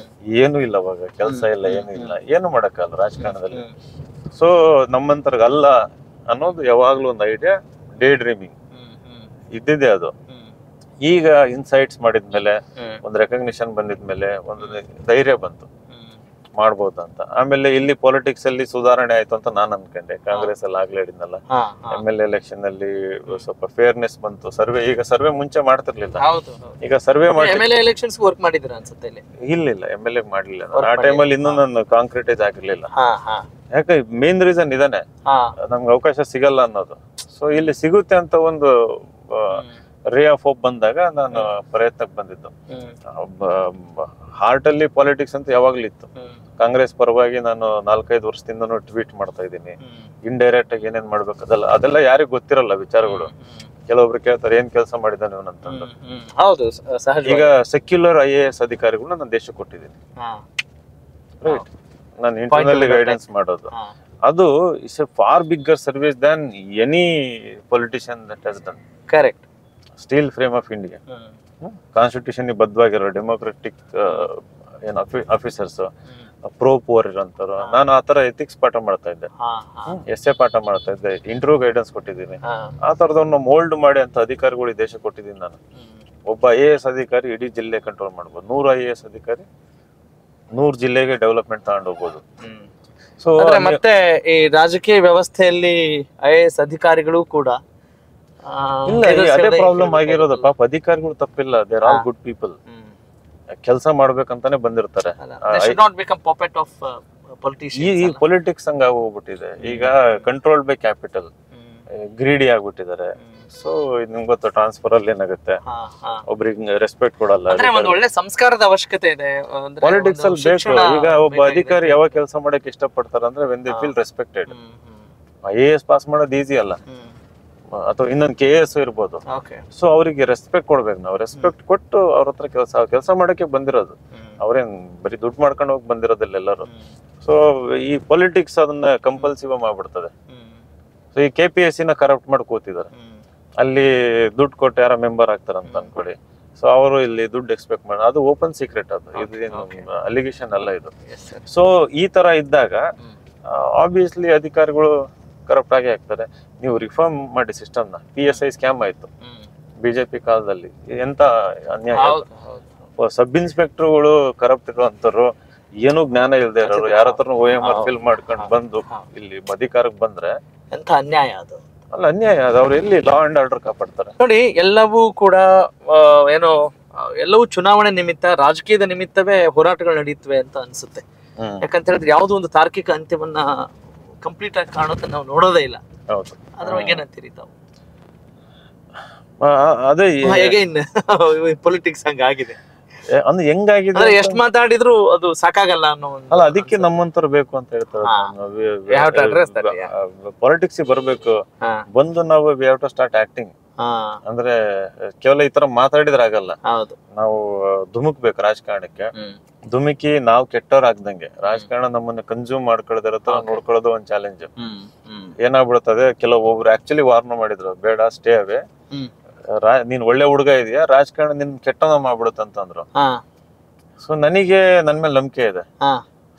ಏನು ಇಲ್ಲ ಅವಾಗ, ಕೆಲಸ ಇಲ್ಲ, ಏನು ಇಲ್ಲ, ಏನು ಮಾಡಕ್ಕಲ್ಲ ರಾಜಕಾರಣದಲ್ಲಿ. ಸೊ ನಮ್ಮಂತರ್ಗಲ್ಲ ಅನ್ನೋದು ಯಾವಾಗ್ಲೂ ಒಂದು ಐಡಿಯಾ, ಡೇ ಡ್ರೀಮಿಂಗ್ ಇದ್ದಿದೆ ಅದು. ಈಗ ಇನ್ಸೈಟ್ಸ್ ಮಾಡಿದ್ಮೇಲೆ, ಒಂದು ರೆಕಗ್ನಿಷನ್ ಬಂದಿದ್ಮೇಲೆ ಒಂದು ಧೈರ್ಯ ಬಂತು ಮಾಡ್ಬೋದು ಅಂತ. ಆಮೇಲೆ ಇಲ್ಲಿ ಪಾಲಿಟಿಕ್ಸ್ ಅಲ್ಲಿ ಸುಧಾರಣೆ ಆಯ್ತು ಅಂತ ನಾನ್ ಅನ್ಕೊಂಡೆ. ಕಾಂಗ್ರೆಸ್ ಅಲ್ಲಿ ಆಗ್ಲೇ ಹೇಳಿದ್ನಲ್ಲ, MLA ಎಲೆಕ್ಷನ್ ಅಲ್ಲಿ ಸ್ವಲ್ಪ ಫೇರ್ನೆಸ್ ಬಂತು. ಈಗ ಸರ್ವೆ ಮುಂಚೆ ಮಾಡ್ತಿರ್ಲಿಲ್ಲ, ಈಗ ಸರ್ವೆ ಮಾಡಿ
ವರ್ಕ್ ಮಾಡಿದ್ರ ಅನ್ಸುತ್ತೆ.
ಇಲ್ಲ MLA ಮಾಡ್ಲಿಲ್ಲ ಆ ಟೈಮಲ್ಲಿ, ಇನ್ನೂ ನಾನು ಕಾಂಕ್ರಿಟೈಸ್ ಆಗಿರ್ಲಿಲ್ಲ. ಯಾಕೆ ಮೇನ್ ರೀಸನ್ ಇದಾನೆ, ನಮ್ಗೆ ಅವಕಾಶ ಸಿಗಲ್ಲ ಅನ್ನೋದು. ಸೊ ಇಲ್ಲಿ ಸಿಗುತ್ತೆ ಅಂತ ಒಂದು ರೇ ಆಫ್ ಹೋಪ್ ಬಂದಾಗ ನಾನು ಪ್ರಯತ್ನಕ್ಕೆ ಬಂದಿದ್ದು. ಹಾರ್ಟ್ ಅಲ್ಲಿ ಪಾಲಿಟಿಕ್ಸ್ ಅಂತ ಯಾವಾಗ್ಲೂ ಇತ್ತು. ಕಾಂಗ್ರೆಸ್ ಪರವಾಗಿ ನಾನು 4-5 ವರ್ಷದಿಂದ ಟ್ವೀಟ್ ಮಾಡ್ತಾ ಇದ್ದೀನಿ. ಇಂಡೈರೆಕ್ಟ್ ಆಗಿ ಏನೇನ್ ಮಾಡ್ಬೇಕು ಅದೆಲ್ಲ ಯಾರಿಗೂ ಗೊತ್ತಿರಲ್ಲ ವಿಚಾರಗಳು. ಕೆಲವೊಬ್ರು ಕೇಳ್ತಾರೆ ಏನ್ ಕೆಲಸ ಮಾಡಿದ್ದಾನೆ ಇವನಂತಂದು. ಈಗ ಸೆಕ್ಯುಲರ್ IAS ಅಧಿಕಾರಿಗಳನ್ನ ನಾನು ದೇಶಕ್ಕೆ ಕೊಟ್ಟಿದ್ದೀನಿ. ರೈಟ್, ನಾನು ಇಂಟರ್ನಲಿ ಗೈಡೆನ್ಸ್ ಮಾಡೋದು. ಅದು is a far bigger service than any politician that has done.
Correct.
Steel frame of India, constitution ಬದ್ಧವಾಗಿರೋ ಡೆಮೋಕ್ರೆಟಿಕ್ ಆಫೀಸರ್ಸ್, ಪ್ರೋ ಪುವರ್ ಇರೋಂಥವ್ರು. ನಾನು ಆತರ ಎಥಿಕ್ಸ್ ಪಾಠ ಮಾಡ್ತಾ ಇದ್ದೆ, essay ಪಾಠ ಮಾಡ್ತಾ ಇದ್ದೆ, ಇಂಟರ್ವ್ಯೂ ಗೈಡೆನ್ಸ್ ಕೊಟ್ಟಿದ್ದೀನಿ. ಆ ತರದವ್ರನ್ನ ಮೋಲ್ಡ್ ಮಾಡಿ ಅಂತ ಅಧಿಕಾರಿಗಳು ದೇಶ ಕೊಟ್ಟಿದ್ದೀನಿ ನಾನು. ಒಬ್ಬ IAS ಅಧಿಕಾರಿ ಇಡೀ ಜಿಲ್ಲೆ ಕಂಟ್ರೋಲ್ ಮಾಡ್ಬೋದು. 100 IAS ಅಧಿಕಾರಿ 100 ಜಿಲ್ಲೆಗೆ ಡೆವಲಪ್ಮೆಂಟ್ ತಗೊಂಡು ಹೋಗ್ಬೋದು.
ಸೊ ಮತ್ತೆ ಈ ರಾಜಕೀಯ ವ್ಯವಸ್ಥೆಯಲ್ಲಿ IAS ಅಧಿಕಾರಿಗಳು ಕೂಡ
ಅದೇ ಪ್ರಾಬ್ಲಮ್ ಆಗಿರೋದು. ಪಾಪ ಅಧಿಕಾರಿಗಳು ತಪ್ಪಿಲ್ಲ, ದೇರ್ ಆಲ್ ಗುಡ್ ಪೀಪಲ್. ಕೆಲಸ ಮಾಡ್ಬೇಕಂತಾನೆ ಬಂದಿರ್ತಾರೆ. ಈ ಪೊಲಿಟಿಕ್ಸ್ ಹಂಗ ಹೋಗ್ಬಿಟ್ಟಿದೆ ಈಗ. ಕಂಟ್ರೋಲ್ ಬೈ ಕ್ಯಾಪಿಟಲ್, ಗ್ರೀಡಿ ಆಗ್ಬಿಟ್ಟಿದ್ದಾರೆ. ಸೊ ನಿಮ್ಗೆ ಗೊತ್ತು, ಟ್ರಾನ್ಸ್ಫರ್ ಅಲ್ಲಿ ಏನಾಗುತ್ತೆ, ಒಬ್ರಿಗೆ ರೆಸ್ಪೆಕ್ಟ್ ಕೊಡಲ್ಲ.
ಒಳ್ಳೆ ಸಂಸ್ಕಾರದ ಅವಶ್ಯಕತೆ ಇದೆ
ಪಾಲಿಟಿಕ್ಸ್ ಅಲ್ಲಿ ಬೇಕು. ಈಗ ಒಬ್ಬ ಅಧಿಕಾರಿ ಯಾವಾಗ ಕೆಲಸ ಮಾಡಕ್ ಇಷ್ಟಪಡ್ತಾರ ಅಂದ್ರೆ when they feel respected. IAS pass ಮಾಡೋದು ಈಸಿ ಅಲ್ಲ, ಅಥವಾ ಇನ್ನೊಂದು KS ಇರ್ಬೋದು. ಸೊ ಅವರಿಗೆ ರೆಸ್ಪೆಕ್ಟ್ ಕೊಡ್ಬೇಕು ನಾವು. ರೆಸ್ಪೆಕ್ಟ್ ಕೊಟ್ಟು ಅವ್ರ ಹತ್ರ ಕೆಲಸ ಮಾಡಕ್ಕೆ ಬಂದಿರೋದು. ಅವ್ರೇನ್ ಬರೀ ದುಡ್ಡು ಮಾಡ್ಕೊಂಡು ಹೋಗಿ ಬಂದಿರೋದಿಲ್ಲ ಎಲ್ಲರೂ. ಸೊ ಈ ಪೊಲಿಟಿಕ್ಸ್ ಅದನ್ನ ಕಂಪಲ್ಸಿವ್ ಮಾಡ್ಬಿಡ್ತದೆ. ಸೊ ಈ KPSC ನ ಕರಪ್ಟ್ ಮಾಡಿ ಕೂತಿದ್ದಾರೆ. ಅಲ್ಲಿ ದುಡ್ಡು ಕೊಟ್ಟು ಯಾರ ಮೆಂಬರ್ ಆಗ್ತಾರಂತ ಅನ್ಕೊಳ್ಳಿ. ಸೊ ಅವರು ಇಲ್ಲಿ ದುಡ್ಡು ಎಕ್ಸ್ಪೆಕ್ಟ್ ಮಾಡಿ, ಅದು ಓಪನ್ ಸೀಕ್ರೆಟ್, ಅದು ಇದೇನು ಅಲಿಗೇಷನ್ ಅಲ್ಲ ಇದು. ಸೊ ಈ ತರ ಇದ್ದಾಗ ಆಬ್ವಿಯಸ್ಲಿ ಅಧಿಕಾರಿಗಳು ಕರಪ್ಟ್ ಆಗಿ ಆಗ್ತಾರೆ. ನೀವು ರಿಫಾರ್ಮ್ ಮಾಡಿ ಸಿಸ್ಟಮ್ನ. PSI ಸ್ಕ್ಯಾಮ್ ಆಯ್ತು BJP ಕಾಲದಲ್ಲಿ, ಎಂತ ಅನ್ಯಾಯ. ಸಬ್ ಇನ್ಸ್ಪೆಕ್ಟರ್ಗಳು ಕರಪ್ಟ್ ಇರುವಂತರು, ಏನು ಜ್ಞಾನ ಇಲ್ಲದೆ ಇರೋರು, ಯಾರ ಹತ್ರ OMR ಫಿಲ್ ಮಾಡ್ಕೊಂಡು ಬಂದು ಇಲ್ಲಿ ಅಧಿಕಾರಕ್ಕೆ ಬಂದ್ರೆ
ಎಂತ ಅನ್ಯಾಯ ಅದು.
ಅಲ್ಲ, ಅನ್ಯಾಯ ಅದು. ಅವ್ರು ಎಲ್ಲಿ ಲಾ ಅಂಡ್ ಆರ್ಡರ್ ಕಾಪಾಡ್ತಾರೆ?
ನೋಡಿ, ಎಲ್ಲವೂ ಕೂಡ ಏನೋ ಎಲ್ಲವೂ ಚುನಾವಣೆ ನಿಮಿತ್ತ, ರಾಜಕೀಯದ ನಿಮಿತ್ತವೇ ಹೋರಾಟಗಳು ನಡೆಯುತ್ತವೆ ಅಂತ ಅನ್ಸುತ್ತೆ. ಯಾಕಂತ ಹೇಳಿದ್ರೆ ಯಾವುದೋ ಒಂದು ತಾರ್ಕಿಕ ಅಂತ್ಯವನ್ನ ಕಂಪ್ಲೀಟ್ ಆಗಿ ಕಾಣೋದನ್ನ ನಾವು ನೋಡೋದೇ ಇಲ್ಲ. ಅದ್ರ ಬಗ್ಗೆ ಏನಂತೀರಿ ತಾವು?
ಅದೇ
ಹೇಗೆ ಪೊಲಿಟಿಕ್ಸ್ ಹಂಗ ಆಗಿದೆ.
ಅಂದ್ರೆ ಹೆಂಗಾಗಿದೆ
ಅಂದ್ರೆ ಎಷ್ಟ್ ಮಾತಾಡಿದ್ರು ಅದು ಸಾಕಾಗಲ್ಲ ಅನ್ನೋ
ಅಲ್ಲ, ಅದಕ್ಕೆ ನಮ್ಮಂತವ್ರು ಬೇಕು ಅಂತ ಹೇಳ್ತಾರೆ. ಪಾಲಿಟಿಕ್ಸ್ ಬರ್ಬೇಕು, ಬಂದು ನಾವು we have to start acting. ಅಂದ್ರೆ ಕೇವಲ ಈ ತರ ಮಾತಾಡಿದ್ರೆ ಆಗಲ್ಲ, ನಾವು ಧುಮುಕ್ಬೇಕು ರಾಜಕಾರಣಕ್ಕೆ. ಧುಮುಕಿ ನಾವು ಕೆಟ್ಟವ್ರಾಗ್ದಂಗೆ ರಾಜಕಾರಣ ನಮ್ಮನ್ನ ಕನ್ಸ್ಯೂಮ್ ಮಾಡ್ಕೊಳ್ಳೋದಿರ ತರ ನೋಡ್ಕೊಳ್ಳೋದು ಒಂದ್ ಚಾಲೆಂಜ್. ಏನಾಗ್ಬಿಡ್ತದೆ, ಕೆಲವೊಬ್ರು ಆಕ್ಚುಲಿ ವಾರ್ನ್ ಮಾಡಿದ್ರು, ಬೇಡ ಸ್ಟೇ ಅವೇ, ನೀನ್ ಒಳ್ಳೆ ಹುಡುಗ ಇದೆಯಾ, ರಾಜಕಾರಣ ನಿನ್ ಕೆಟ್ಟನ ಮಾಡ್ಬಿಡುತ್ತಂತಂದ್ರು. ಸೊ ನನಗೆ ನನ್ ಮೇಲೆ ನಂಬಿಕೆ ಇದೆ.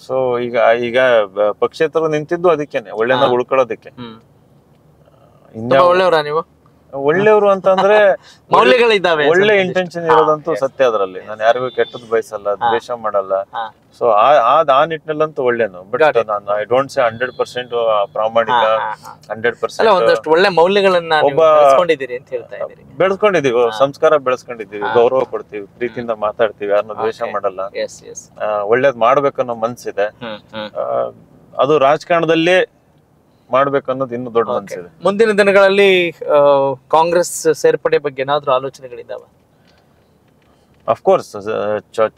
ಸೊ ಈಗ ಪಕ್ಷೇತರ ನಿಂತಿದ್ದು ಅದಕ್ಕೇನೆ, ಒಳ್ಳೆನ ಉಳ್ಕೊಳ್ಳೋದಕ್ಕೆ.
ಒಳ್ಳೆಯವರಾ ನೀವು?
ಒಳ್ಳೆಯವರು ಅಂತಂದ್ರೆ
ಮೌಲ್ಯಗಳಿದ್ದಾವೆ,
ಒಳ್ಳೆ ಇಂಟೆನ್ಷನ್ ಇರೋದಂತೂ ಸತ್ಯ. ಅದರಲ್ಲಿ ನಾನು ಯಾರಿಗೂ ಕೆಟ್ಟದ್ ಬಯಸಲ್ಲ, ದ್ವೇಷ ಮಾಡಲ್ಲ. ಸೊ ಆ ನಿಟ್ಟಿನಲ್ಲಂತೂ ಒಳ್ಳೇನು. ಬಟ್ ನಾನು ಐ ಡೋಂಟ್ ಸೇ 100% ಪ್ರಾಮಾಣಿಕ, 100%
ಒಂದಷ್ಟು ಒಳ್ಳೆ ಮೌಲ್ಯಗಳನ್ನ
ಬೆಳೆಸ್ಕೊಂಡಿದೀವಿ, ಸಂಸ್ಕಾರ ಬೆಳೆಸ್ಕೊಂಡಿದೀವಿ, ಗೌರವ ಕೊಡ್ತೀವಿ, ಪ್ರೀತಿಯಿಂದ ಮಾತಾಡ್ತೀವಿ, ಯಾರನ್ನ ದ್ವೇಷ ಮಾಡಲ್ಲ. ಒಳ್ಳೇದ್ ಮಾಡ್ಬೇಕನ್ನೋ ಮನ್ಸಿದೆ. ಅದು ರಾಜಕಾರಣದಲ್ಲಿ ಮಾಡ್ಬೇಕನ್ನೋದು ಇನ್ನೂ ದೊಡ್ಡ ಮನಸ್ಸಿದೆ.
ಮುಂದಿನ ದಿನಗಳಲ್ಲಿ ಕಾಂಗ್ರೆಸ್ ಸೇರ್ಪಡೆ ಬಗ್ಗೆ ಏನಾದ್ರೂ ಆಲೋಚನೆಗಳಿದ್ದಾವೆ?
ಅಫ್ಕೋರ್ಸ್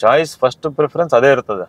ಚಾಯ್ಸ್ ಫಸ್ಟ್ ಪ್ರಿಫರೆನ್ಸ್ ಅದೇ ಇರ್ತದೆ.